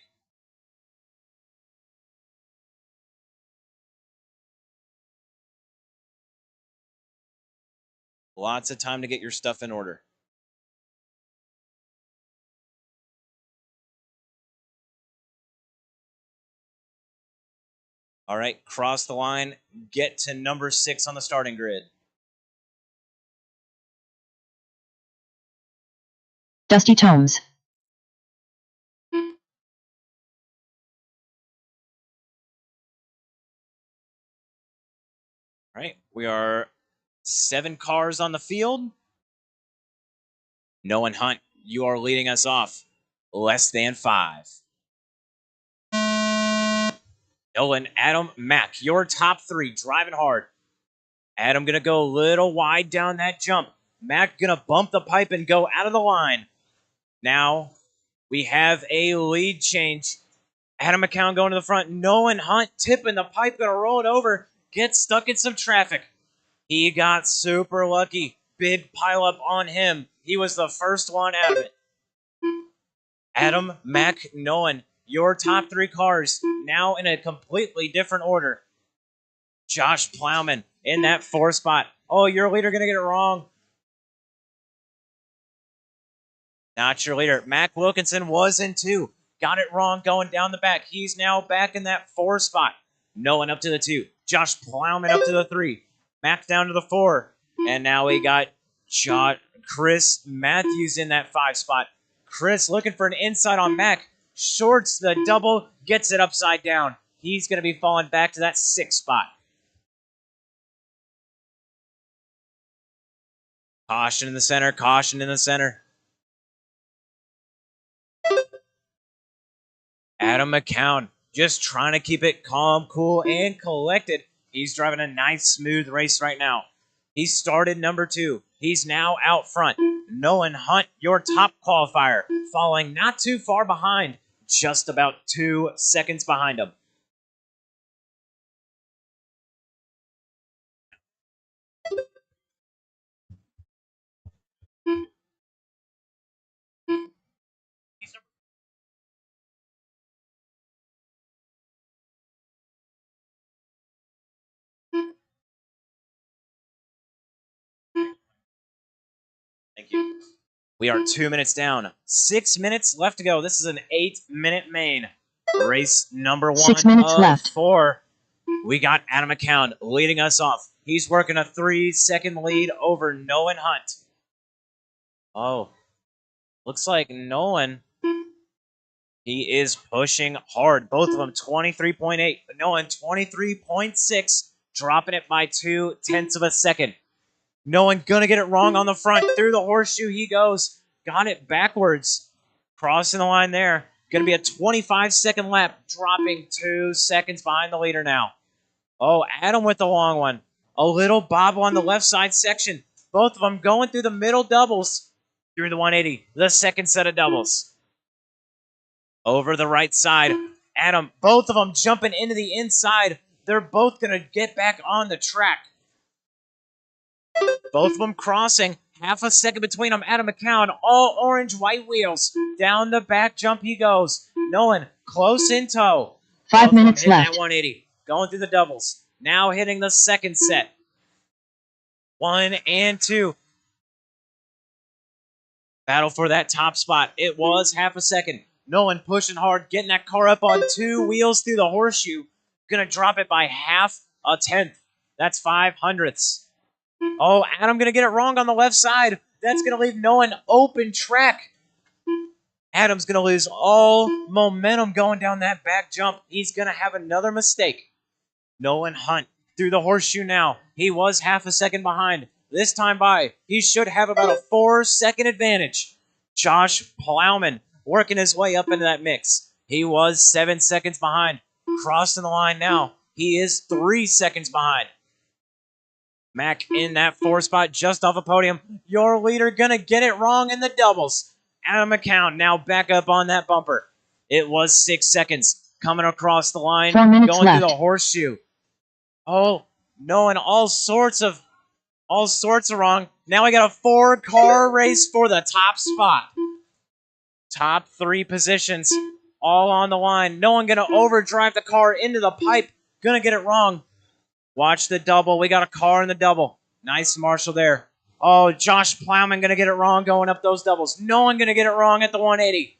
Lots of time to get your stuff in order. All right, cross the line. Get to number 6 on the starting grid. Dusty Tomes. All right, we are 7 cars on the field. Nolan Hunt, you are leading us off. Less than 5. Nolan, Adam, Mac, your top 3, driving hard. Adam gonna go a little wide down that jump. Mac gonna bump the pipe and go out of the line. Now we have a lead change. Adam McCown going to the front. Nolan Hunt tipping the pipe, gonna roll it over. Gets stuck in some traffic. He got super lucky. Big pileup on him. He was the first one out of it. Adam, Mac, Nolan, your top 3 cars now in a completely different order. Josh Plowman in that 4 spot. Oh, your leader going to get it wrong. Not your leader. Mac Wilkinson was in 2. Got it wrong going down the back. He's now back in that 4 spot. Nolan up to the 2. Josh Plowman up to the 3. Mac down to the 4. And now we got Chris Matthews in that 5 spot. Chris looking for an inside on Mac. Shorts the double, gets it upside down. He's going to be falling back to that 6 spot. Caution in the center, caution in the center. Adam McCown just trying to keep it calm, cool, and collected. He's driving a nice, smooth race right now. He started number 2. He's now out front. Nolan Hunt, your top qualifier, falling not too far behind, just about 2 seconds behind him. Thank you. We are 2 minutes down. 6 minutes left to go. This is an 8-minute main. Race number 1 6 minutes of left. 4. We got Adam McCown leading us off. He's working a 3-second lead over Nolan Hunt. Oh, looks like Nolan, he is pushing hard. Both of them 23.8. Nolan 23.6, dropping it by 0.2 of a second. Nolan gonna get it wrong on the front. Through the horseshoe he goes. Got it backwards. Crossing the line there. Gonna be a 25-second lap. Dropping 2 seconds behind the leader now. Oh, Adam with the long one. A little bobble on the left side section. Both of them going through the middle doubles. Through the 180. The second set of doubles. Over the right side. Adam, both of them jumping into the inside. They're both gonna get back on the track. Both of them crossing. Half a second between them. Adam McCown, all orange, white wheels. Down the back jump he goes. Nolan, close in tow. 5 minutes left. That 180. Going through the doubles. Now hitting the second set. 1 and 2. Battle for that top spot. It was half a second. Nolan pushing hard, getting that car up on 2 wheels through the horseshoe. Gonna drop it by 0.5 tenth. That's 0.05. Oh, Adam gonna get it wrong on the left side. That's gonna leave Nolan open track. Adam's going to lose all momentum going down that back jump. He's going to have another mistake. Nolan Hunt through the horseshoe now. He was half a second behind. This time by, he should have about a 4-second advantage. Josh Plowman working his way up into that mix. He was 7 seconds behind. Crossing the line now. He is 3 seconds behind. Mac in that 4 spot just off a podium. Your leader gonna get it wrong in the doubles. Adam McCown now back up on that bumper. It was 6 seconds. Coming across the line. 4 minutes going left. through the horseshoe. Oh, no, and all sorts of wrong. Now we got a 4-car race for the top spot. Top 3 positions all on the line. No one gonna overdrive the car into the pipe. Gonna get it wrong. Watch the double. We got a car in the double. Nice Marshall there. Oh, Josh Plowman gonna get it wrong going up those doubles. No one gonna get it wrong at the 180.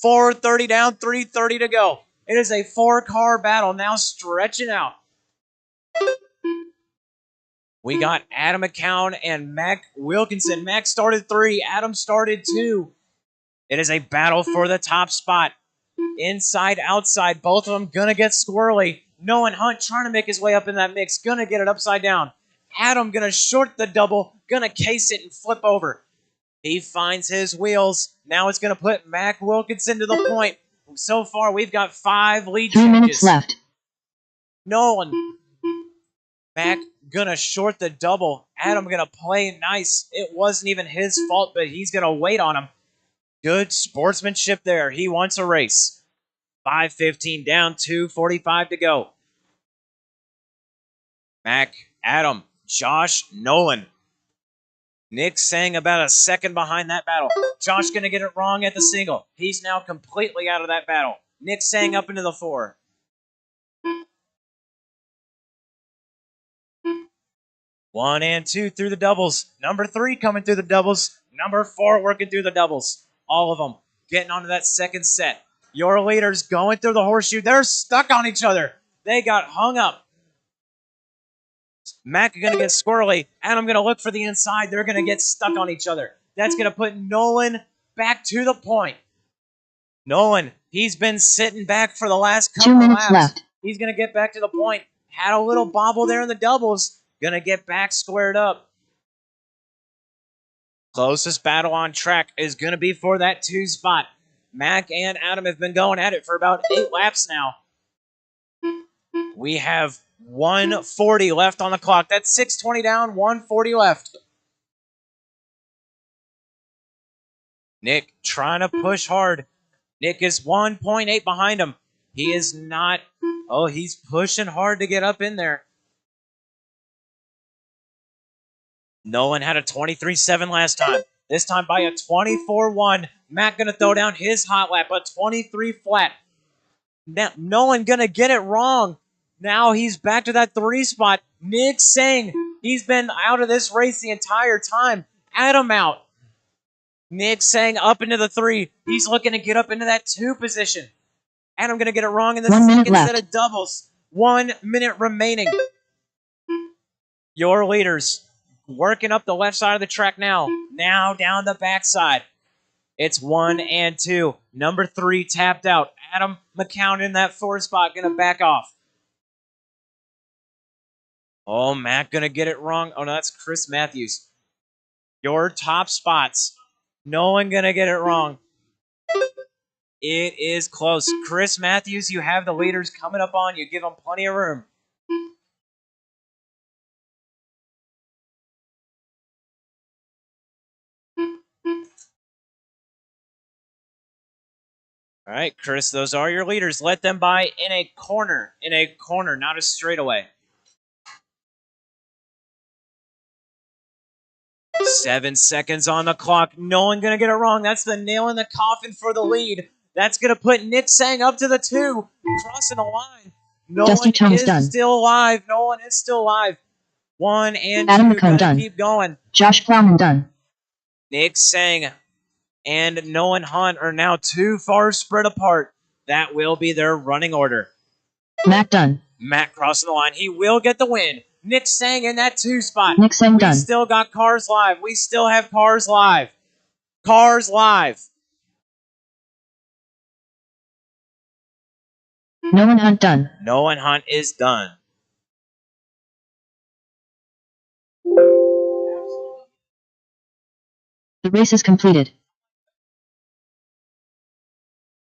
430 down, 330 to go. It is a 4-car battle now stretching out. We got Adam McCown and Mac Wilkinson. Mac started 3. Adam started 2. It is a battle for the top spot. Inside, outside, both of them gonna get squirrely. Nolan Hunt trying to make his way up in that mix. Gonna get it upside down. Adam gonna short the double. Gonna case it and flip over. He finds his wheels. Now it's gonna put Mac Wilkinson to the point. So far, we've got 5 lead 3 changes. minutes left. Nolan. Mac gonna short the double. Adam gonna play nice. It wasn't even his fault, but he's gonna wait on him. Good sportsmanship there. He wants a race. 5:15 down, 2:45 to go. Mac, Adam, Josh, Nolan. Nick Sang about a second behind that battle. Josh gonna get it wrong at the single. He's now completely out of that battle. Nick Sang up into the 4. One and 2 through the doubles. Number 3 coming through the doubles. Number 4 working through the doubles. All of them getting onto that second set. Your leaders going through the horseshoe. They're stuck on each other. They got hung up. Mac going to get squirrely. Adam going to look for the inside. They're going to get stuck on each other. That's going to put Nolan back to the point. Nolan, he's been sitting back for the last 2 couple minutes laps. left. He's going to get back to the point. Had a little bobble there in the doubles. Going to get back squared up. Closest battle on track is going to be for that 2 spot. Mac and Adam have been going at it for about 8 laps now. We have 140 left on the clock. That's 620 down, 140 left. Nick trying to push hard. Nick is 1.8 behind him. He is not... Oh, he's pushing hard to get up in there. Nolan had a 23.7 last time. This time by a 24.1. Matt going to throw down his hot lap, a 23 flat. Now, Nolan going to get it wrong. Now he's back to that 3 spot. Nick Sang, he's been out of this race the entire time. Adam out. Nick Sang up into the 3. He's looking to get up into that 2 position. Adam going to get it wrong in the 1 minute second left. set of doubles. 1 minute remaining. Your leaders working up the left side of the track now. Now down the backside. It's 1 and 2. Number 3 tapped out. Adam McCown in that 4 spot. Going to back off. Oh, Matt going to get it wrong. Oh, no, that's Chris Matthews. Your top spots. No one going to get it wrong. It is close. Chris Matthews, you have the leaders coming up on you. Give them plenty of room. All right, Chris, those are your leaders. Let them by in a corner. In a corner, not a straightaway. 7 seconds on the clock. No one going to get it wrong. That's the nail in the coffin for the lead. That's going to put Nick Sang up to the 2. Crossing the line. No Dusty one Thomas is done. still alive. No one is still alive. 1 and Adam 2. McCone Gonna done. keep going. Josh Plowman done. Nick Sang and Nolan Hunt are now too far spread apart. That will be their running order. Mac done. Matt crossing the line. He will get the win. Nick Sang in that 2 spot. Nick Sang We done. still got Cars Live. We still have Cars Live. Cars Live. Noah Hunt done. Noah Hunt is done. The race is completed.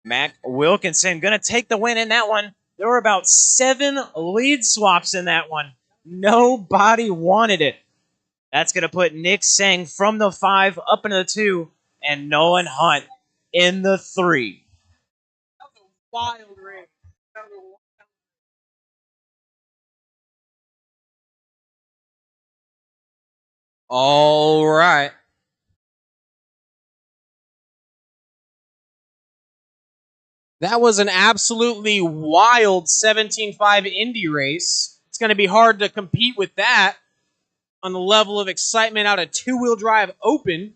Mac Wilkinson gonna take the win in that one. There were about 7 lead swaps in that one. Nobody wanted it. That's gonna put Nick Seng from the 5 up into the 2, and Nolan Hunt in the 3. Wild race. All right. That was an absolutely wild 17.5 Indy race. It's going to be hard to compete with that on the level of excitement out of two-wheel drive open.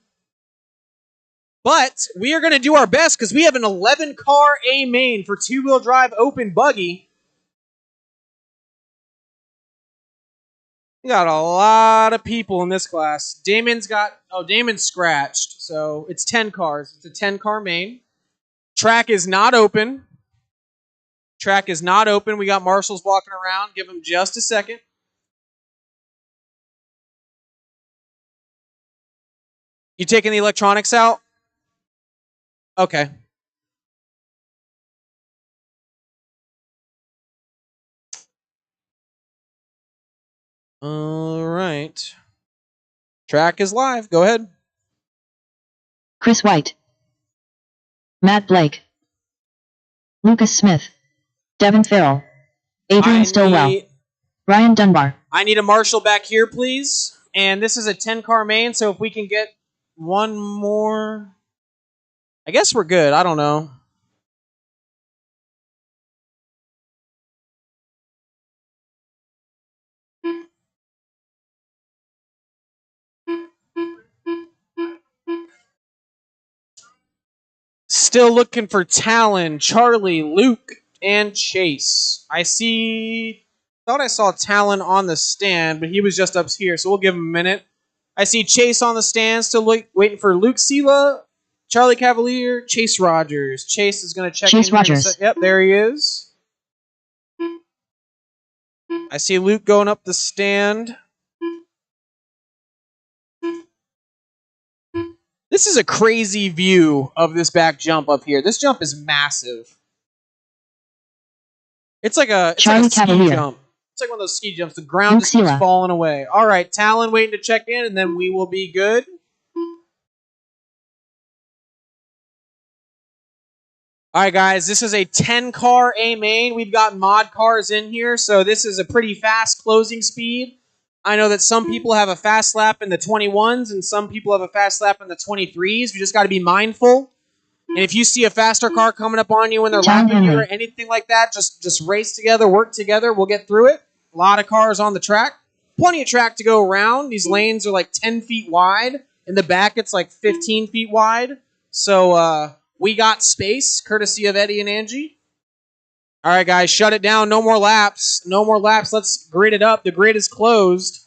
But we are going to do our best because we have an 11-car A main for two-wheel drive open buggy. We got a lot of people in this class. Damon's scratched, so it's 10 cars. It's a 10-car main. Track is not open. Track is not open. We got marshals walking around. Give them just a second. You taking the electronics out? Okay. All right. Track is live. Go ahead. Chris White. Matt Blake. Lucas Smith. Devin Farrell. Adrian Stillwell. Ryan Dunbar. I need a marshal back here, please. And this is a 10-car main, so if we can get one more... I guess we're good. I don't know. Still looking for Talon, Charlie, Luke, and Chase. Thought I saw Talon on the stand, but he was just up here, so we'll give him a minute. I see Chase on the stand, still waiting for Luke Sela, Charlie Cavalier, Chase Rogers. Chase is going to check Chase in. Rogers. Yep, there he is. I see Luke going up the stand. This is a crazy view of this back jump up here. This jump is massive. It's like a ski jump. It's like one of those ski jumps. The ground just keeps falling away. All right, Talon waiting to check in, and then we will be good. All right, guys, this is a 10-car A main. We've got mod cars in here, so this is a pretty fast closing speed. I know that some people have a fast lap in the 21s, and some people have a fast lap in the 23s. We just got to be mindful. And if you see a faster car coming up on you when they're lapping you or anything like that, just race together, work together. We'll get through it. A lot of cars on the track. Plenty of track to go around. These lanes are like 10 feet wide. In the back, it's like 15 feet wide. So we got space, courtesy of Eddie and Angie. All right, guys, shut it down. No more laps. No more laps. Let's grid it up. The grid is closed.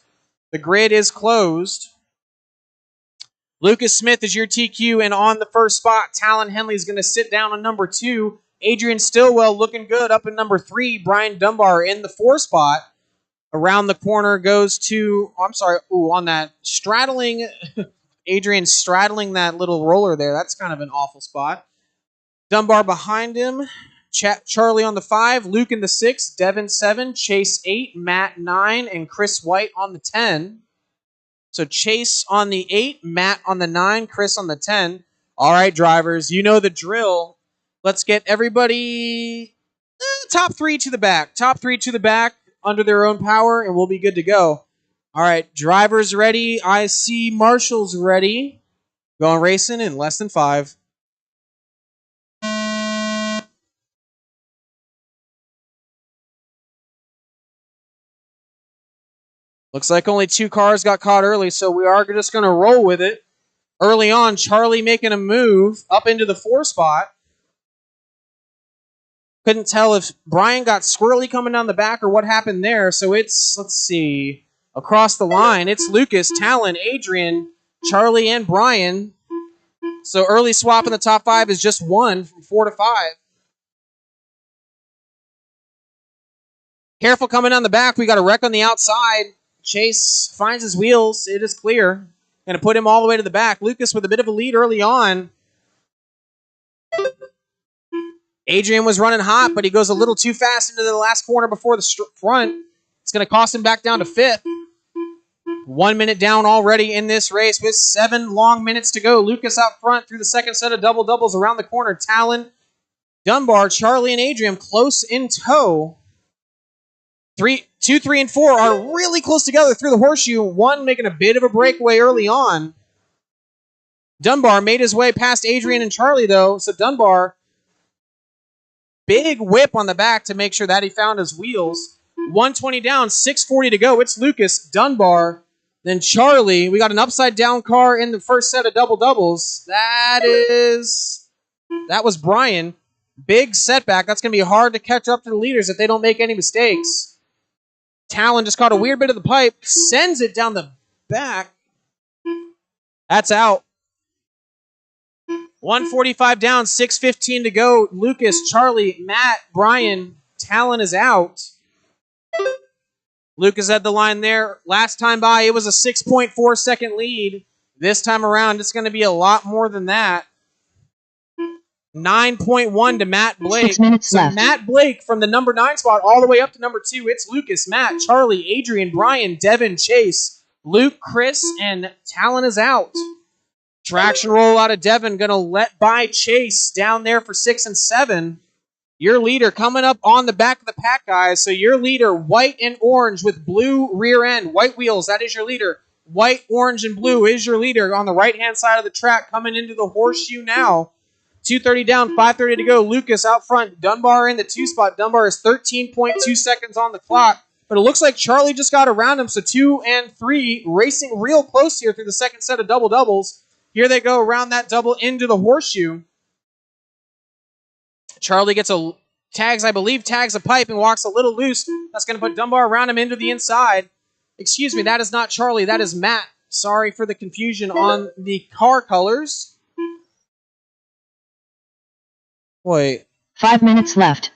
The grid is closed. Lucas Smith is your TQ, and on the first spot, Talon Henley is going to sit down on number 2. Adrian Stillwell looking good up in number 3. Brian Dunbar in the 4 spot. Around the corner goes to, on that straddling, Adrian straddling that little roller there. That's kind of an awful spot. Dunbar behind him. Charlie on the 5, Luke in the 6, Devin 7, Chase 8, Matt 9, and Chris White on the 10. So Chase on the 8, Matt on the 9, Chris on the 10. All right, drivers, you know the drill. Let's get everybody top 3 to the back. Top 3 to the back under their own power, and we'll be good to go. All right, drivers ready. I see marshals ready. Going racing in less than 5. Looks like only 2 cars got caught early, so we are just going to roll with it. Early on, Charlie making a move up into the 4 spot. Couldn't tell if Brian got squirrely coming down the back or what happened there. So it's, let's see, across the line, it's Lucas, Talon, Adrian, Charlie, and Brian. So early swap in the top 5 is just 1 from 4 to 5. Careful coming on the back. We got a wreck on the outside. Chase finds his wheels. It is clear. Going to put him all the way to the back. Lucas with a bit of a lead early on. Adrian was running hot, but he goes a little too fast into the last corner before the front. It's going to cost him back down to 5th. 1 minute down already in this race with 7 long minutes to go. Lucas out front through the second set of double-doubles around the corner. Talon, Dunbar, Charlie, and Adrian close in tow. 2, 3, and 4 are really close together through the horseshoe. 1 making a bit of a breakaway early on. Dunbar made his way past Adrian and Charlie, though. So Dunbar, big whip on the back to make sure that he found his wheels. 120 down, 6:40 to go. It's Lucas, Dunbar, then Charlie. We got an upside-down car in the first set of double-doubles. That was Brian. Big setback. That's going to be hard to catch up to the leaders if they don't make any mistakes. Talon just caught a weird bit of the pipe, sends it down the back. That's out. 145 down, 6:15 to go. Lucas, Charlie, Matt, Brian, Talon is out. Lucas had the line there. Last time by, it was a 6.4 second lead. This time around, it's going to be a lot more than that. 9.1 to Matt Blake. 6 minutes left. Matt Blake from the number 9 spot all the way up to number 2. It's Lucas, Matt, Charlie, Adrian, Brian, Devin, Chase, Luke, Chris, and Talon is out. Traction roll out of Devin. Going to let by Chase down there for 6 and 7. Your leader coming up on the back of the pack, guys. So your leader, white and orange with blue rear end. White wheels, that is your leader. White, orange, and blue is your leader on the right-hand side of the track coming into the horseshoe now. 2:30 down, 5:30 to go. Lucas out front. Dunbar in the 2 spot. Dunbar is 13.2 seconds on the clock. But it looks like Charlie just got around him. So 2 and 3 racing real close here through the second set of double-doubles. Here they go around that double into the horseshoe. Charlie gets tags a pipe and walks a little loose. That's going to put Dunbar around him into the inside. Excuse me, that is not Charlie. That is Matt. Sorry for the confusion on the car colors. Wait. 5 minutes left.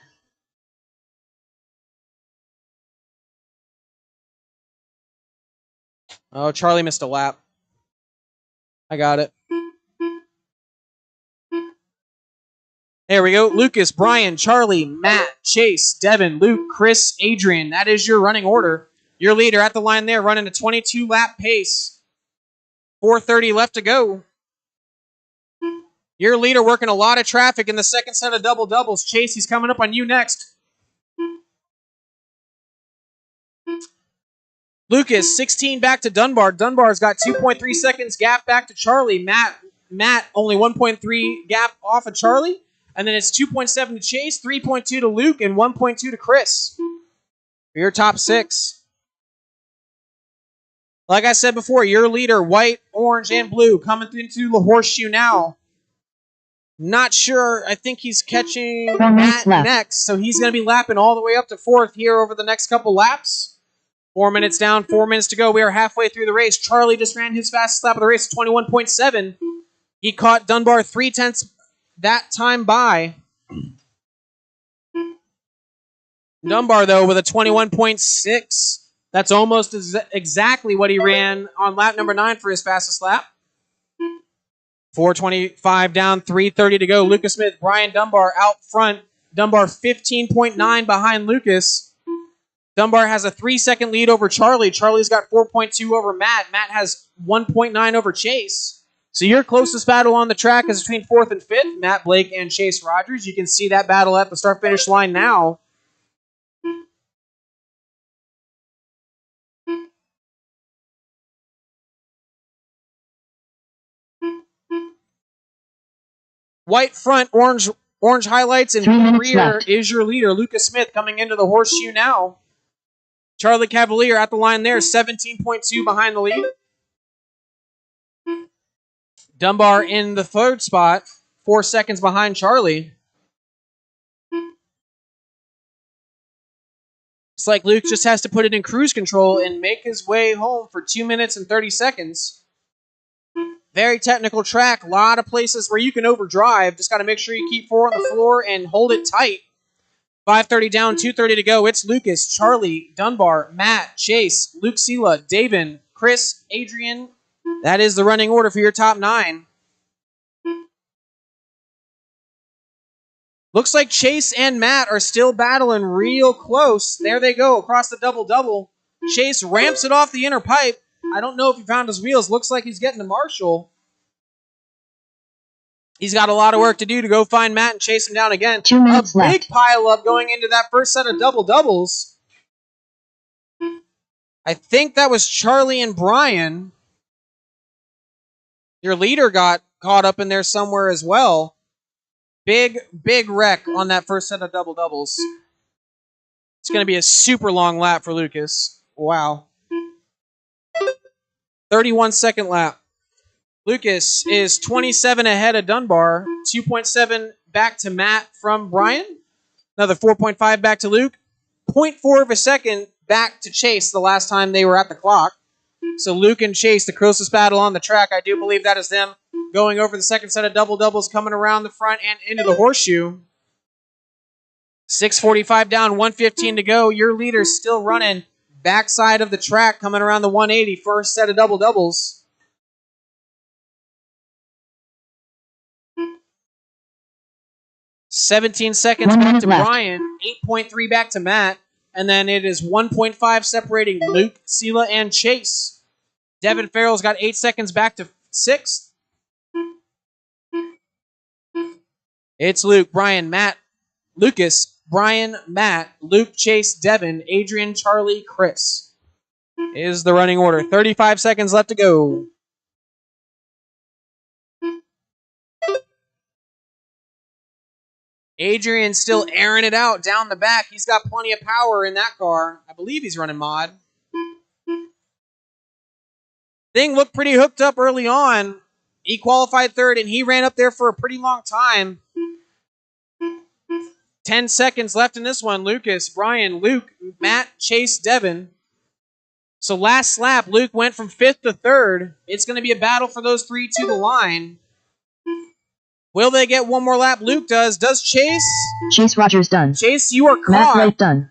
Oh, Charlie missed a lap. I got it. There we go. Lucas, Brian, Charlie, Matt, Chase, Devin, Luke, Chris, Adrian. That is your running order. Your leader at the line there running a 22-lap pace. 4:30 left to go. Your leader working a lot of traffic in the second set of double-doubles. Chase, he's coming up on you next. Lucas, 16 back to Dunbar. Dunbar's got 2.3 seconds gap back to Charlie. Matt only 1.3 gap off of Charlie. And then it's 2.7 to Chase, 3.2 to Luke, and 1.2 to Chris. For your top 6. Like I said before, your leader, white, orange, and blue, coming into the horseshoe now. Not sure. I think he's catching Matt next, so he's going to be lapping all the way up to 4th here over the next couple laps. 4 minutes down, 4 minutes to go. We are halfway through the race. Charlie just ran his fastest lap of the race, 21.7. He caught Dunbar 0.3 that time by. Dunbar, though, with a 21.6. That's almost exactly what he ran on lap number 9 for his fastest lap. 4:25 down, 3:30 to go. Lucas Smith, Brian Dunbar out front. Dunbar 15.9 behind Lucas. Dunbar has a 3-second lead over Charlie. Charlie's got 4.2 over Matt. Matt has 1.9 over Chase. So your closest battle on the track is between 4th and 5th, Matt Blake and Chase Rogers. You can see that battle at the start-finish line now. White front, orange highlights, and rear left. is your leader, Lucas Smith, coming into the horseshoe now. Charlie Cavalier at the line there, 17.2 behind the lead. Dunbar in the 3rd spot, 4 seconds behind Charlie. It's like Luke just has to put it in cruise control and make his way home for 2 minutes and 30 seconds. Very technical track. A lot of places where you can overdrive. Just got to make sure you keep 4 on the floor and hold it tight. 5:30 down, 2:30 to go. It's Lucas, Charlie, Dunbar, Matt, Chase, Luke Sela, Davin, Chris, Adrian. That is the running order for your top 9. Looks like Chase and Matt are still battling real close. There they go across the double-double. Chase ramps it off the inner pipe. I don't know if he found his wheels. Looks like he's getting to Marshall. He's got a lot of work to do to go find Matt and chase him down again. 2 minutes a left. big pile up going into that first set of double-doubles. I think that was Charlie and Brian. Your leader got caught up in there somewhere as well. Big wreck on that first set of double-doubles. It's going to be a super long lap for Lucas. Wow. 31-second lap. Lucas is 27 ahead of Dunbar. 2.7 back to Matt from Brian. Another 4.5 back to Luke. 0.4 of a second back to Chase the last time they were at the clock. So Luke and Chase, the closest battle on the track. I do believe that is them going over the second set of double-doubles, coming around the front and into the horseshoe. 6:45 down, 1:15 to go. Your leader's still running backside of the track, coming around the 180, first set of double-doubles. $17 seconds 1 back minute to left. Brian, 8.3 back to Matt, and then it is 1.5 separating Luke, Sela, and Chase. Devin Farrell's got 8 seconds back to 6th. It's Luke, Brian, Matt, Lucas, Brian, Matt, Luke, Chase, Devin, Adrian, Charlie, Chris. Is the running order. 35 seconds left to go. Adrian's still airing it out down the back. He's got plenty of power in that car. I believe he's running mod. Thing looked pretty hooked up early on. He qualified 3rd, and he ran up there for a pretty long time. 10 seconds left in this one. Lucas, Brian, Luke, Matt, Chase, Devin. So last lap, Luke went from 5th to 3rd. It's going to be a battle for those 3 to the line. Will they get one more lap? Luke does. Does Chase? Chase Rogers done. Chase, you are Matt caught. Blake done.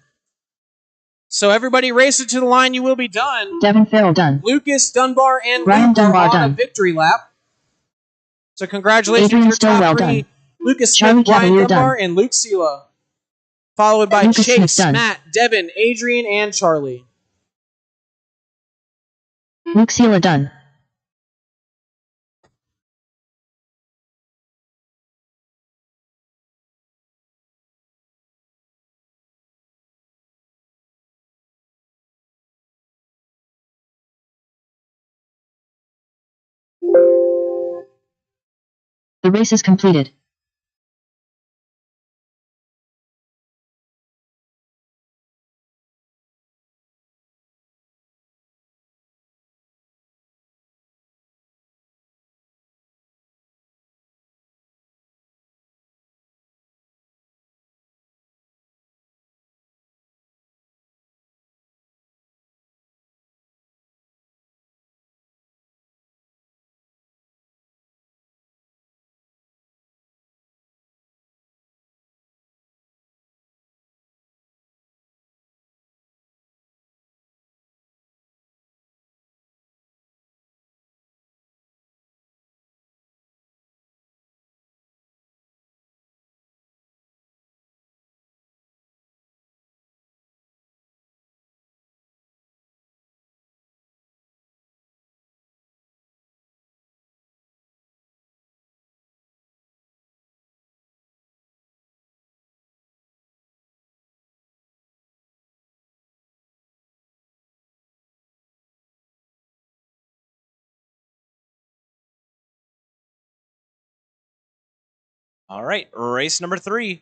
So everybody race it to the line. You will be done. Devin Farrell done. Lucas, Dunbar, and Brian Luke Dunbar are on done. a victory lap. So congratulations Adrian to your top Stillwell 3. done. Lucas Charlie Smith, Brian Cavalier Dunbar, done. and Luke Sela. Followed by Lucas Smith Chase, done. Matt, Devin, Adrian, and Charlie. Luke Sela done. The race is completed. All right, race number 3.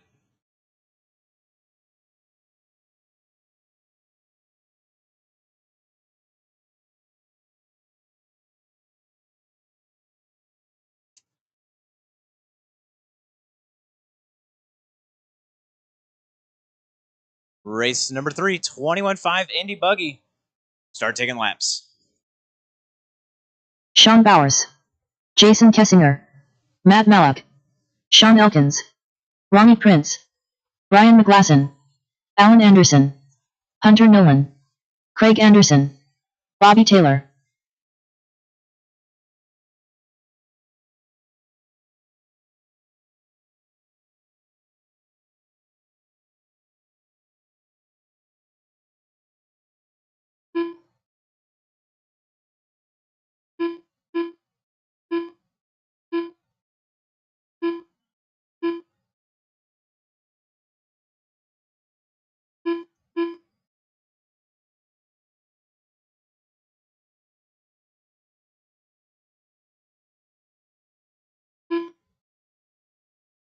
Race number 3, 21.5 Indy Buggy. Start taking laps. Sean Bowers. Jason Kessinger. Matt Mallock. Sean Elkins. Ronnie Prince. Ryan McGlasson. Alan Anderson, Hunter Nolan, Craig Anderson, Bobby Taylor.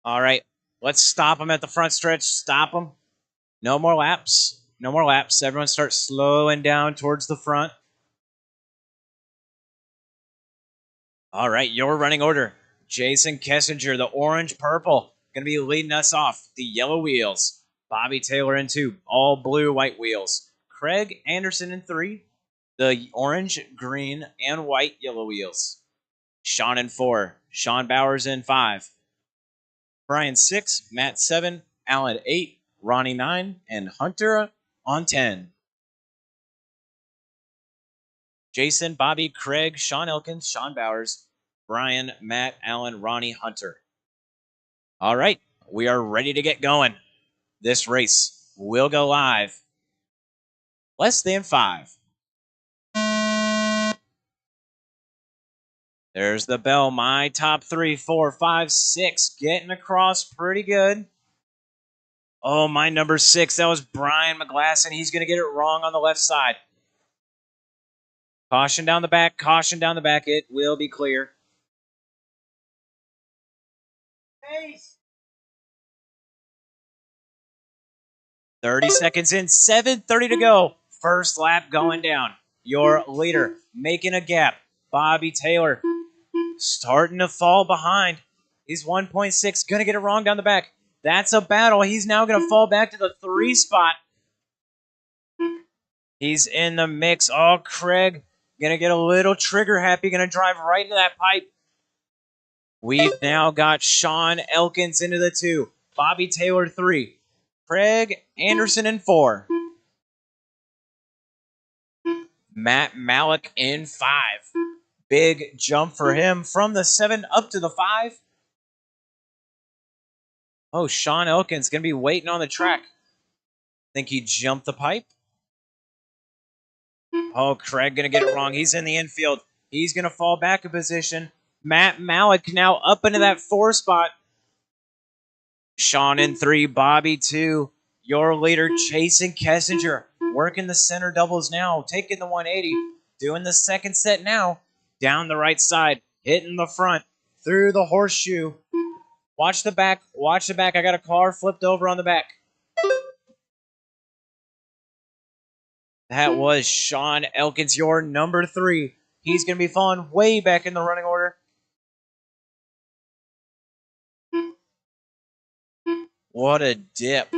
All right, let's stop them at the front stretch. Stop them. No more laps. No more laps. Everyone start slowing down towards the front. All right, your running order. Jason Kessinger, the orange-purple, going to be leading us off. The yellow wheels. Bobby Taylor in 2, all blue, white wheels. Craig Anderson in 3, the orange, green, and white yellow wheels. Sean in 4, Sean Bowers in 5. Brian 6, Matt 7, Alan 8, Ronnie 9, and Hunter on 10. Jason, Bobby, Craig, Sean Elkins, Sean Bowers, Brian, Matt, Alan, Ronnie, Hunter. All right, we are ready to get going. This race will go live. Less than 5. There's the bell. My top 3, 4, 5, 6. Getting across pretty good. Oh, my number 6. That was Brian McGlasson. He's going to get it wrong on the left side. Caution down the back. Caution down the back. It will be clear. Pace. 30 seconds in. 7:30 to go. First lap going down. Your leader making a gap. Bobby Taylor starting to fall behind. He's 1.6. Going to get it wrong down the back. That's a battle. He's now going to fall back to the 3 spot. He's in the mix. Oh, Craig going to get a little trigger happy. Going to drive right into that pipe. We've now got Sean Elkins into the 2. Bobby Taylor 3. Craig Anderson in 4. Matt Malik in 5. Big jump for him from the 7 up to the 5. Oh, Sean Elkins going to be waiting on the track. Think he jumped the pipe? Oh, Craig going to get it wrong. He's in the infield. He's going to fall back a position. Matt Malik now up into that 4 spot. Sean in 3, Bobby 2. Your leader, Jason Kessinger, working the center doubles now, taking the 180, doing the second set now. Down the right side, hitting the front, through the horseshoe. Watch the back, watch the back. I got a car flipped over on the back. That was Sean Elkins, your number 3. He's going to be falling way back in the running order. What a dip.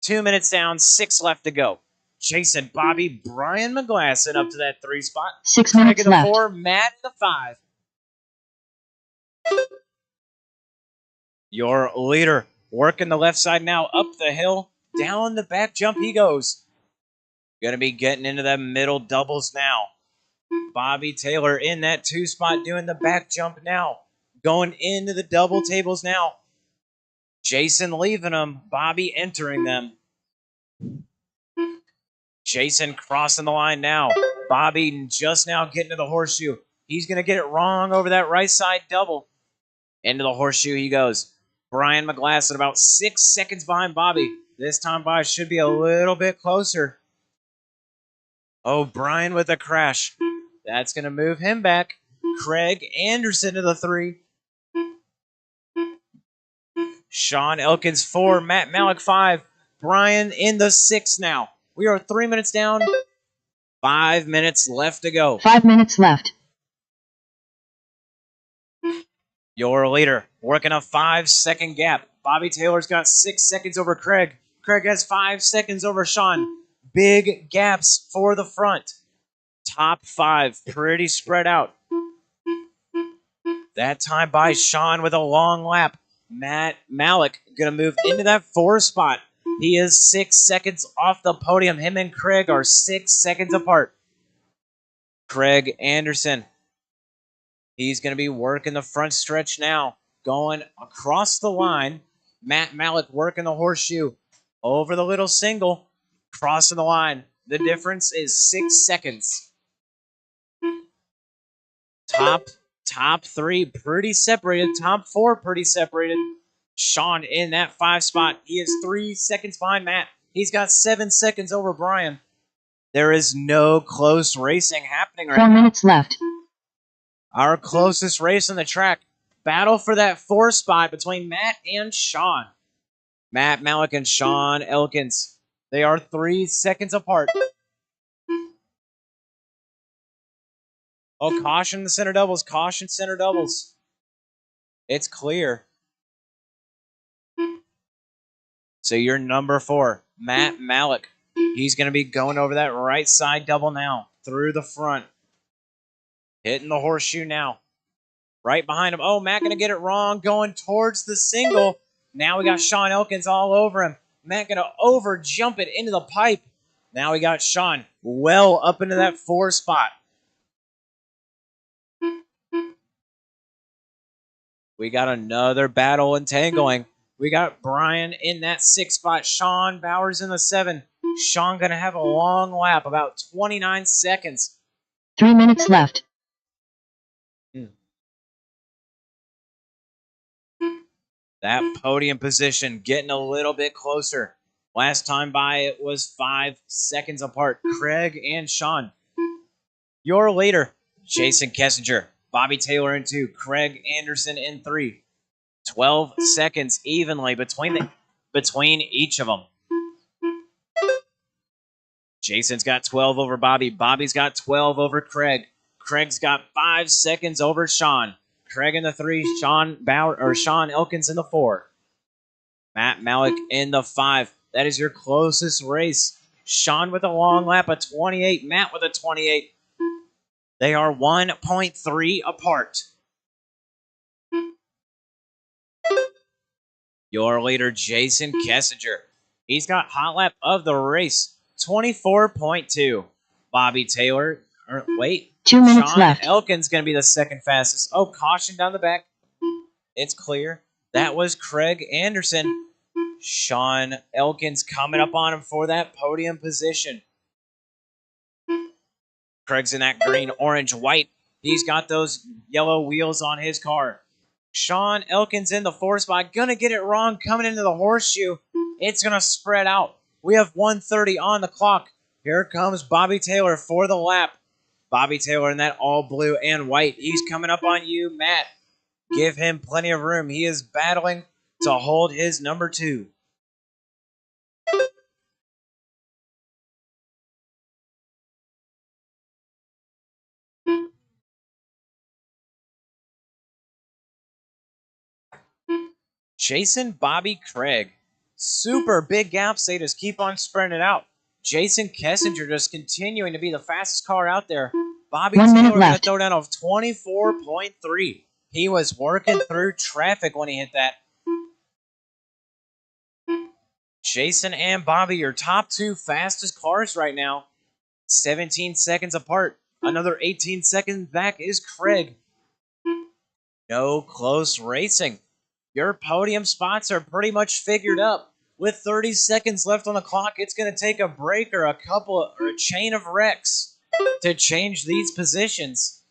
2 minutes down, 6 left to go. Jason, Bobby, Brian McGlasson up to that 3 spot. 6 minutes Craig left. The 4, Matt the 5. Your leader working the left side now, up the hill, down the back jump he goes. Going to be getting into that middle doubles now. Bobby Taylor in that 2 spot doing the back jump now. Going into the double tables now. Jason leaving them, Bobby entering them. Jason crossing the line now. Bobby just now getting to the horseshoe. He's going to get it wrong over that right side double. Into the horseshoe he goes. Brian McGlasson about 6 seconds behind Bobby. This time Bobby should be a little bit closer. Oh, Brian with a crash. That's going to move him back. Craig Anderson to the 3. Sean Elkins 4. Matt Malik 5. Brian in the 6 now. We are 3 minutes down. 5 minutes left to go. 5 minutes left. Your leader working a 5-second gap. Bobby Taylor's got 6 seconds over Craig. Craig has 5 seconds over Sean. Big gaps for the front. Top 5 pretty spread out. That time by Sean with a long lap. Matt Malik going to move into that 4 spot. He is 6 seconds off the podium. Him and Craig are 6 seconds apart. Craig Anderson. He's going to be working the front stretch now. Going across the line. Matt Malik working the horseshoe. Over the little single. Crossing the line. The difference is 6 seconds. Top 3 pretty separated. Top 4 pretty separated. Sean in that 5 spot. He is 3 seconds behind Matt. He's got 7 seconds over Brian. There is no close racing happening right now. 4 minutes left. Our closest race on the track. Battle for that 4 spot between Matt and Sean. Matt Malik and Sean Elkins. They are 3 seconds apart. Oh, caution the center doubles. Caution center doubles. It's clear. So you're number 4, Matt Malik. He's going to be going over that right side double now. Through the front. Hitting the horseshoe now. Right behind him. Oh, Matt going to get it wrong. Going towards the single. Now we got Sean Elkins all over him. Matt going to over jump it into the pipe. Now we got Sean well up into that 4 spot. We got another battle entangling. We got Brian in that 6 spot. Sean Bowers in the 7. Sean going to have a long lap, about 29 seconds. 3 minutes left. That podium position getting a little bit closer. Last time by, it was 5 seconds apart. Craig and Sean. Your leader, Jason Kessinger. Bobby Taylor in 2. Craig Anderson in 3. 12 seconds evenly between each of them. Jason's got 12 over Bobby. Bobby's got 12 over Craig. Craig's got 5 seconds over Sean. Craig in the 3. Sean Elkins in the 4. Matt Malik in the 5. That is your closest race. Sean with a long lap of 28. Matt with a 28. They are 1.3 apart. Your leader, Jason Kessinger. He's got hot lap of the race, 24.2. Bobby Taylor, 2 minutes Sean left. Elkins going to be the second fastest. Oh, caution down the back. It's clear. That was Craig Anderson. Sean Elkins coming up on him for that podium position. Craig's in that green, orange, white. He's got those yellow wheels on his car. Sean Elkins in the 4 spot. Gonna get it wrong coming into the horseshoe. It's gonna spread out. We have 1:30 on the clock. Here comes Bobby Taylor for the lap. Bobby Taylor in that all blue and white. He's coming up on you, Matt. Give him plenty of room. He is battling to hold his number 2. Jason, Bobby, Craig. Super big gaps. They just keep on spreading it out. Jason Kessinger just continuing to be the fastest car out there. Bobby 1 minute Taylor with a left. throwdown of 24.3. He was working through traffic when he hit that. Jason and Bobby, your top 2 fastest cars right now. 17 seconds apart. Another 18 seconds back is Craig. No close racing. Your podium spots are pretty much figured up. With 30 seconds left on the clock, it's going to take a break or a chain of wrecks to change these positions.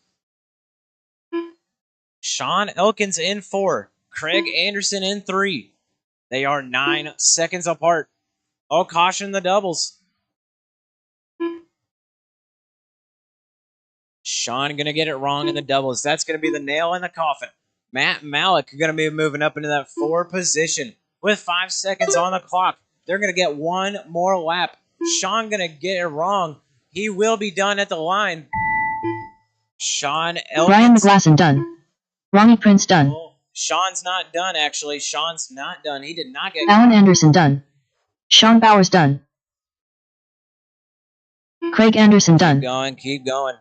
Sean Elkins in 4. Craig Anderson in 3. They are 9 seconds apart. Oh, caution the doubles. Sean going to get it wrong in the doubles. That's going to be the nail in the coffin. Matt Malik going to be moving up into that 4 position with 5 seconds on the clock. They're going to get 1 more lap. Sean going to get it wrong. He will be done at the line. Sean Elkins. Brian McGlasson done. Ronnie Prince done. Oh, Sean's not done, actually. Sean's not done. He did not get... Alan Anderson done. Sean Bowers done. Craig Anderson done. Keep going.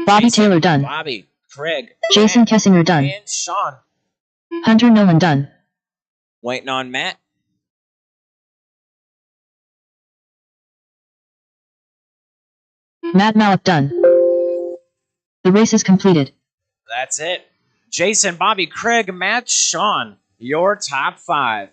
Bobby Jason, Taylor done. Bobby, Craig, Jason Matt, Kessinger done. and Sean. Hunter Nolan done. Waiting on Matt. Matt Malik done. The race is completed. That's it. Jason, Bobby, Craig, Matt, Sean, your top 5.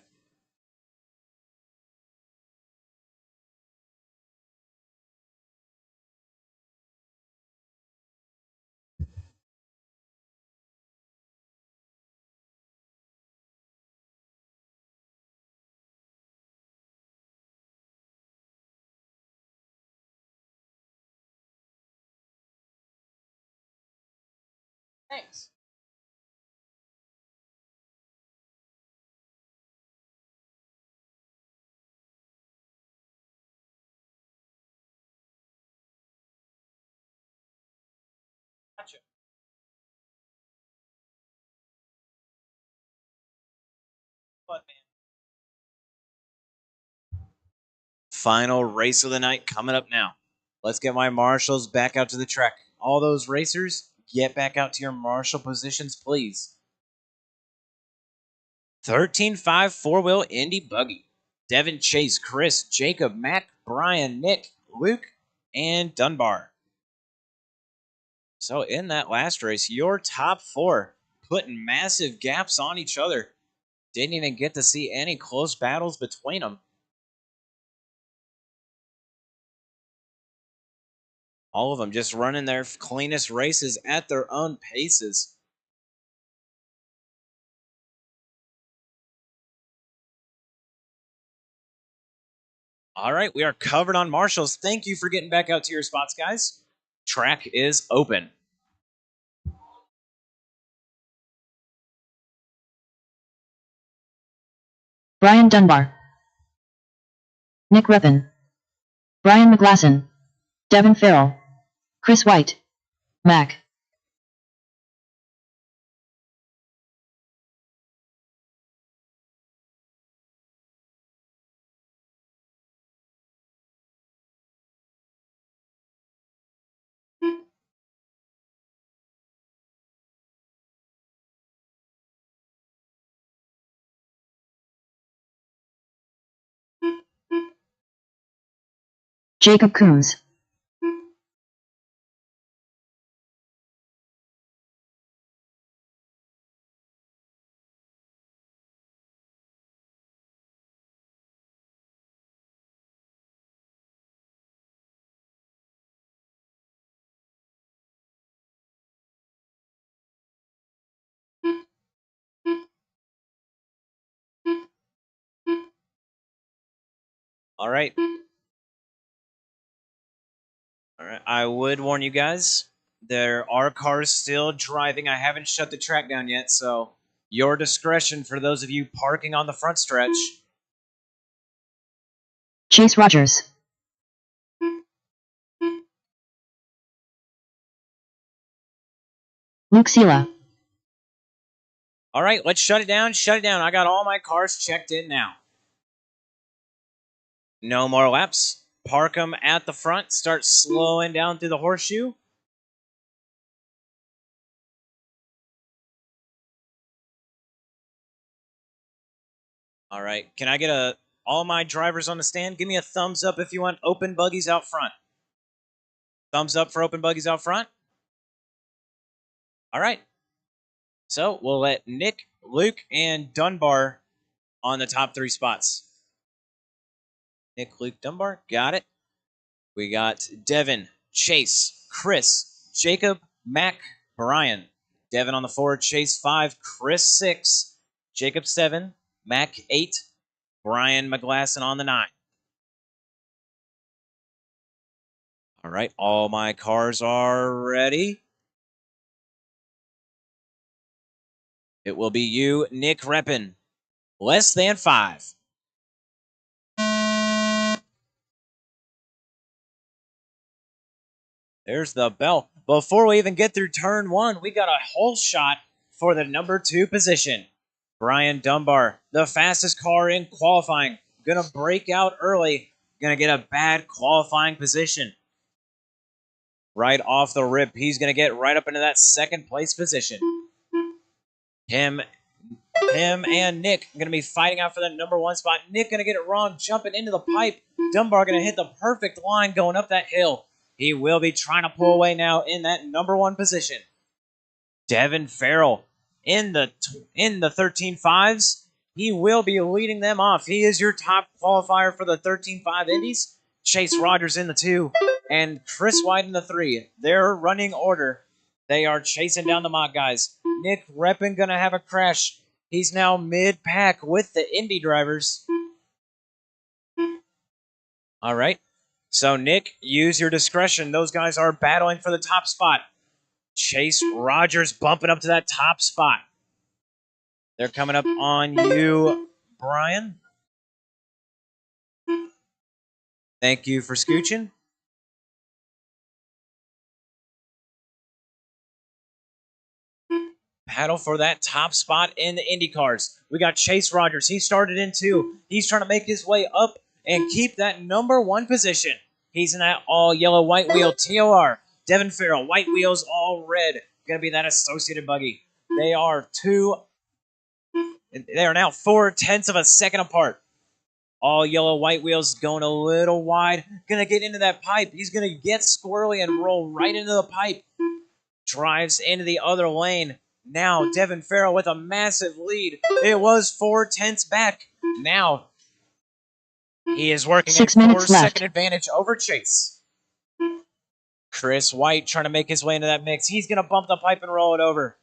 Thanks. Gotcha. But, man. Final race of the night coming up now. Let's get my marshals back out to the track. All those racers, get back out to your marshal positions, please. 13.5 4-wheel Indy Buggy. Devin, Chase, Chris, Jacob, Matt, Brian, Nick, Luke, and Dunbar. So in that last race, your top 4 putting massive gaps on each other. Didn't even get to see any close battles between them. All of them just running their cleanest races at their own paces. All right, we are covered on marshals. Thank you for getting back out to your spots, guys. Track is open. Brian Dunbar. Nick Reppin. Brian McGlasson. Devin Farrell. Chris White. Mac. Jacob Coombs. All right. All right. I would warn you guys, there are cars still driving. I haven't shut the track down yet, so your discretion for those of you parking on the front stretch. Chase Rogers. Luke Sela. All right, let's shut it down. Shut it down. I got all my cars checked in now. No more laps. Park them at the front. Start slowing down through the horseshoe. All right. Can I get all my drivers on the stand? Give me a thumbs up if you want open buggies out front. Thumbs up for open buggies out front. All right. So we'll let Nick, Luke, and Dunbar on the top 3 spots. Nick, Luke, Dunbar. Got it. We got Devin, Chase, Chris, Jacob, Mac, Brian. Devin on the 4, Chase 5, Chris 6, Jacob 7, Mac 8, Brian McGlasson on the 9. All right, all my cars are ready. It will be you, Nick Reppin. Less than 5. There's the bell. Before we even get through turn 1, we got a whole shot for the number 2 position. Brian Dunbar, the fastest car in qualifying. Gonna break out early. Gonna get a bad qualifying position. Right off the rip, he's gonna get right up into that 2nd place position. Him and Nick are gonna be fighting out for that number 1 spot. Nick gonna get it wrong, jumping into the pipe. Dunbar gonna hit the perfect line going up that hill. He will be trying to pull away now in that number 1 position. Devin Farrell in the 13.5s. He will be leading them off. He is your top qualifier for the 13.5 Indies. Chase Rogers in the 2 and Chris White in the 3. Their running order. They are chasing down the mock guys. Nick Reppin going to have a crash. He's now mid-pack with the Indy drivers. All right. So, Nick, use your discretion. Those guys are battling for the top spot. Chase Rogers bumping up to that top spot. They're coming up on you, Brian. Thank you for scooching. Battle for that top spot in the Indy cars. We got Chase Rogers. He started in 2. He's trying to make his way up and keep that number 1 position. He's in that all yellow white wheel TOR. Devin Farrell, white wheels, all red. Gonna be that Associated buggy. They are now 4/10 of a second apart. All yellow white wheels going a little wide. Gonna get into that pipe. He's gonna get squirrely and roll right into the pipe. Drives into the other lane. Now Devin Farrell with a massive lead. It was 4/10 back. Now he is working 6 a minutes 4-second left. advantage over Chase. Chris White trying to make his way into that mix. He's going to bump the pipe and roll it over.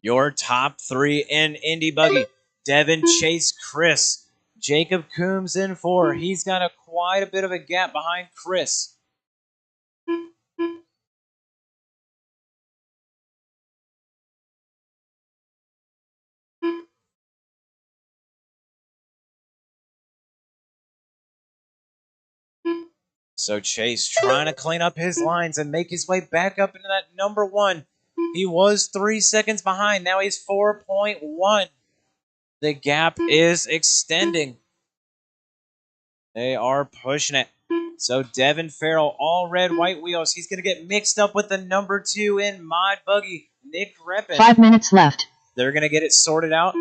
Your top 3 in Indy buggy. Devin, Chase, Chris. Jacob Coombs in 4. He's got quite a bit of a gap behind Chris. So Chase trying to clean up his lines and make his way back up into that number 1. He was 3 seconds behind. Now he's 4.1. The gap is extending. They are pushing it. So Devin Farrell, all red, white wheels. He's going to get mixed up with the number 2 in Mod Buggy, Nick Reppin. 5 minutes left. They're going to get it sorted out.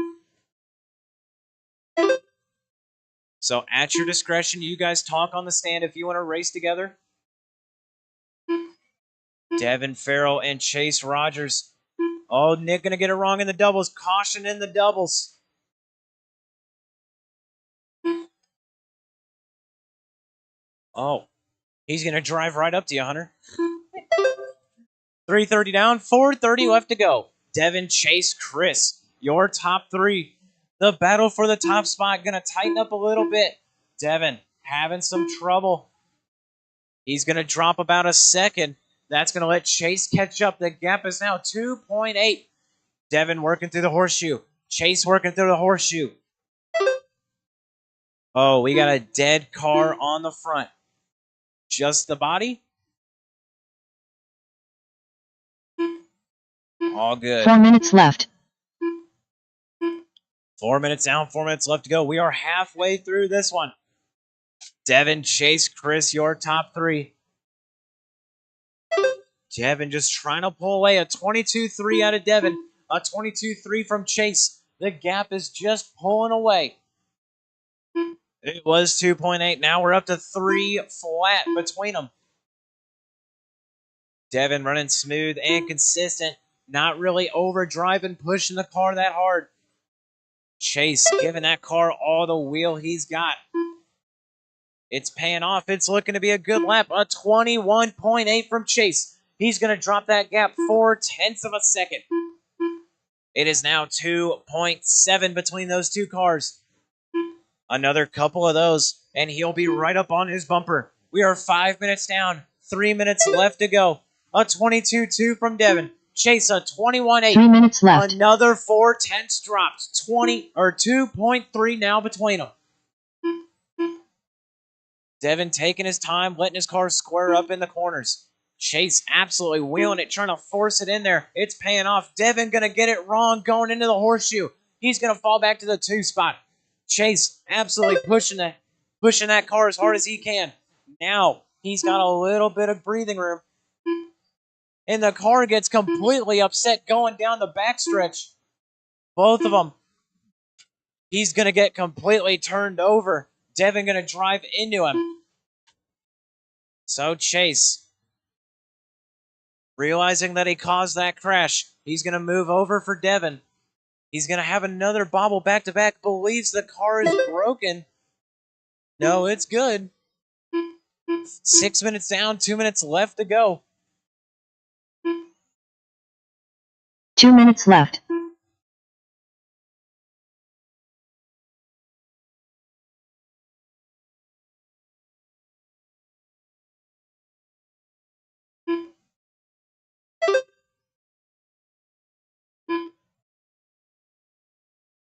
So at your discretion, you guys talk on the stand if you want to race together. Devin Farrell and Chase Rogers. Oh, Nick going to get it wrong in the doubles. Caution in the doubles. Oh, he's going to drive right up to you, Hunter. 3:30 down, 4:30 left to go. Devin, Chase, Chris, your top 3. The battle for the top spot going to tighten up a little bit. Devin having some trouble. He's going to drop about a second. That's going to let Chase catch up. The gap is now 2.8. Devin working through the horseshoe. Chase working through the horseshoe. Oh, we got a dead car on the front. Just the body? All good. 4 minutes left. 4 minutes down, 4 minutes left to go. We are halfway through this one. Devin, Chase, Chris, your top 3. Devin just trying to pull away a 22-3 out of Devin. A 22-3 from Chase. The gap is just pulling away. It was 2.8. Now we're up to 3 flat between them. Devin running smooth and consistent. Not really overdriving, pushing the car that hard. Chase giving that car all the wheel he's got. It's paying off. It's looking to be a good lap. A 21.8 from Chase. He's going to drop that gap 4/10 of a second. It is now 2.7 between those two cars. Another couple of those, and he'll be right up on his bumper. We are 5 minutes down. 3 minutes left to go. A 22.2 from Devin. Chase a 21.8. 3 minutes left. Another 4/10 dropped. 2.3 now between them. Devin taking his time, letting his car square up in the corners. Chase absolutely wheeling it, trying to force it in there. It's paying off. Devin going to get it wrong going into the horseshoe. He's going to fall back to the 2 spot. Chase absolutely pushing that car as hard as he can. Now he's got a little bit of breathing room. And the car gets completely upset going down the backstretch. Both of them He's going to get completely turned over. Devin going to drive into him. So Chase, realizing that he caused that crash, he's going to move over for Devin. He's going to have another bobble back-to-back. Believes the car is broken. No, it's good. 6 minutes down, 2 minutes left to go. 2 minutes left.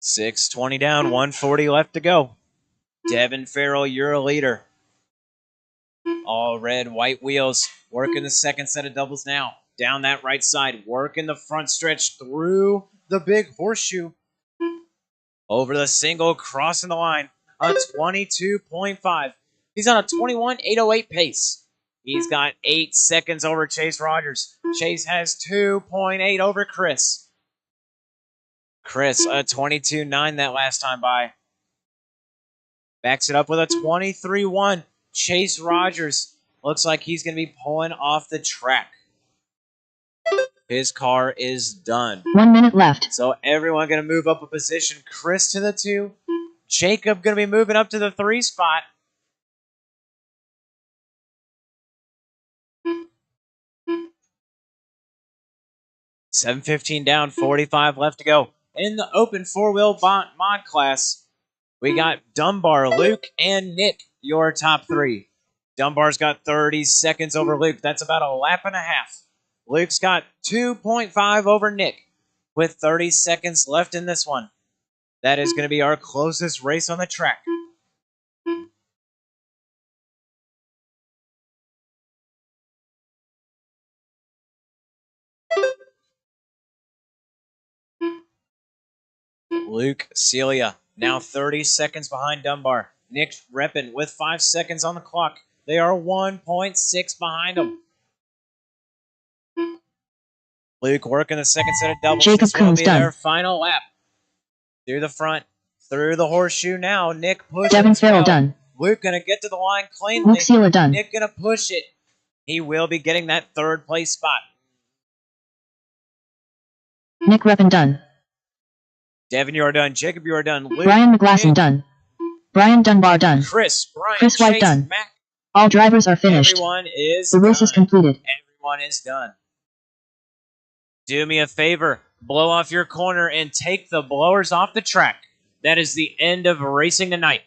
$6:20 down, 140 left to go. Devin Farrell, you're a leader. All red, white wheels. Working the second set of doubles now. Down that right side. Working the front stretch through the big horseshoe. Over the single, crossing the line. A 22.5. He's on a 21.808 pace. He's got 8 seconds over Chase Rogers. Chase has 2.8 over Chris. Chris, a 22.9 that last time by. Backs it up with a 23.1. Chase Rogers looks like he's going to be pulling off the track. His car is done. 1 minute left. So everyone going to move up a position. Chris to the 2. Jacob going to be moving up to the 3 spot. $7:15 down, 45 left to go. In the open four-wheel mod class, we got Dunbar, Luke, and Nick, your top 3. Dunbar's got 30 seconds over Luke. That's about a lap and a half. Luke's got 2.5 over Nick with 30 seconds left in this one. That is going to be our closest race on the track. Luke Celia, now 30 seconds behind Dunbar. Nick Reppin with 5 seconds on the clock. They are 1.6 behind him. Luke working the second set of doubles. Jacob This will Coons be done. their final lap. Through the front, through the horseshoe now. Nick pushes. Devin Farrell well. done. Luke going to get to the line cleanly. Luke Sealer done. Nick going to push it. He will be getting that 3rd place spot. Nick Reppin done. Devin, you are done. Jacob, you are done. Luke, Brian McGlasson Nick, done. Brian Dunbar done. Chris, Brian, Chris White Chase, done. Mac. All drivers are finished. Everyone is The race is done. completed. Everyone is done. Do me a favor. Blow off your corner and take the blowers off the track. That is the end of racing tonight.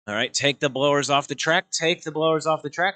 All right, take the blowers off the track. Take the blowers off the track.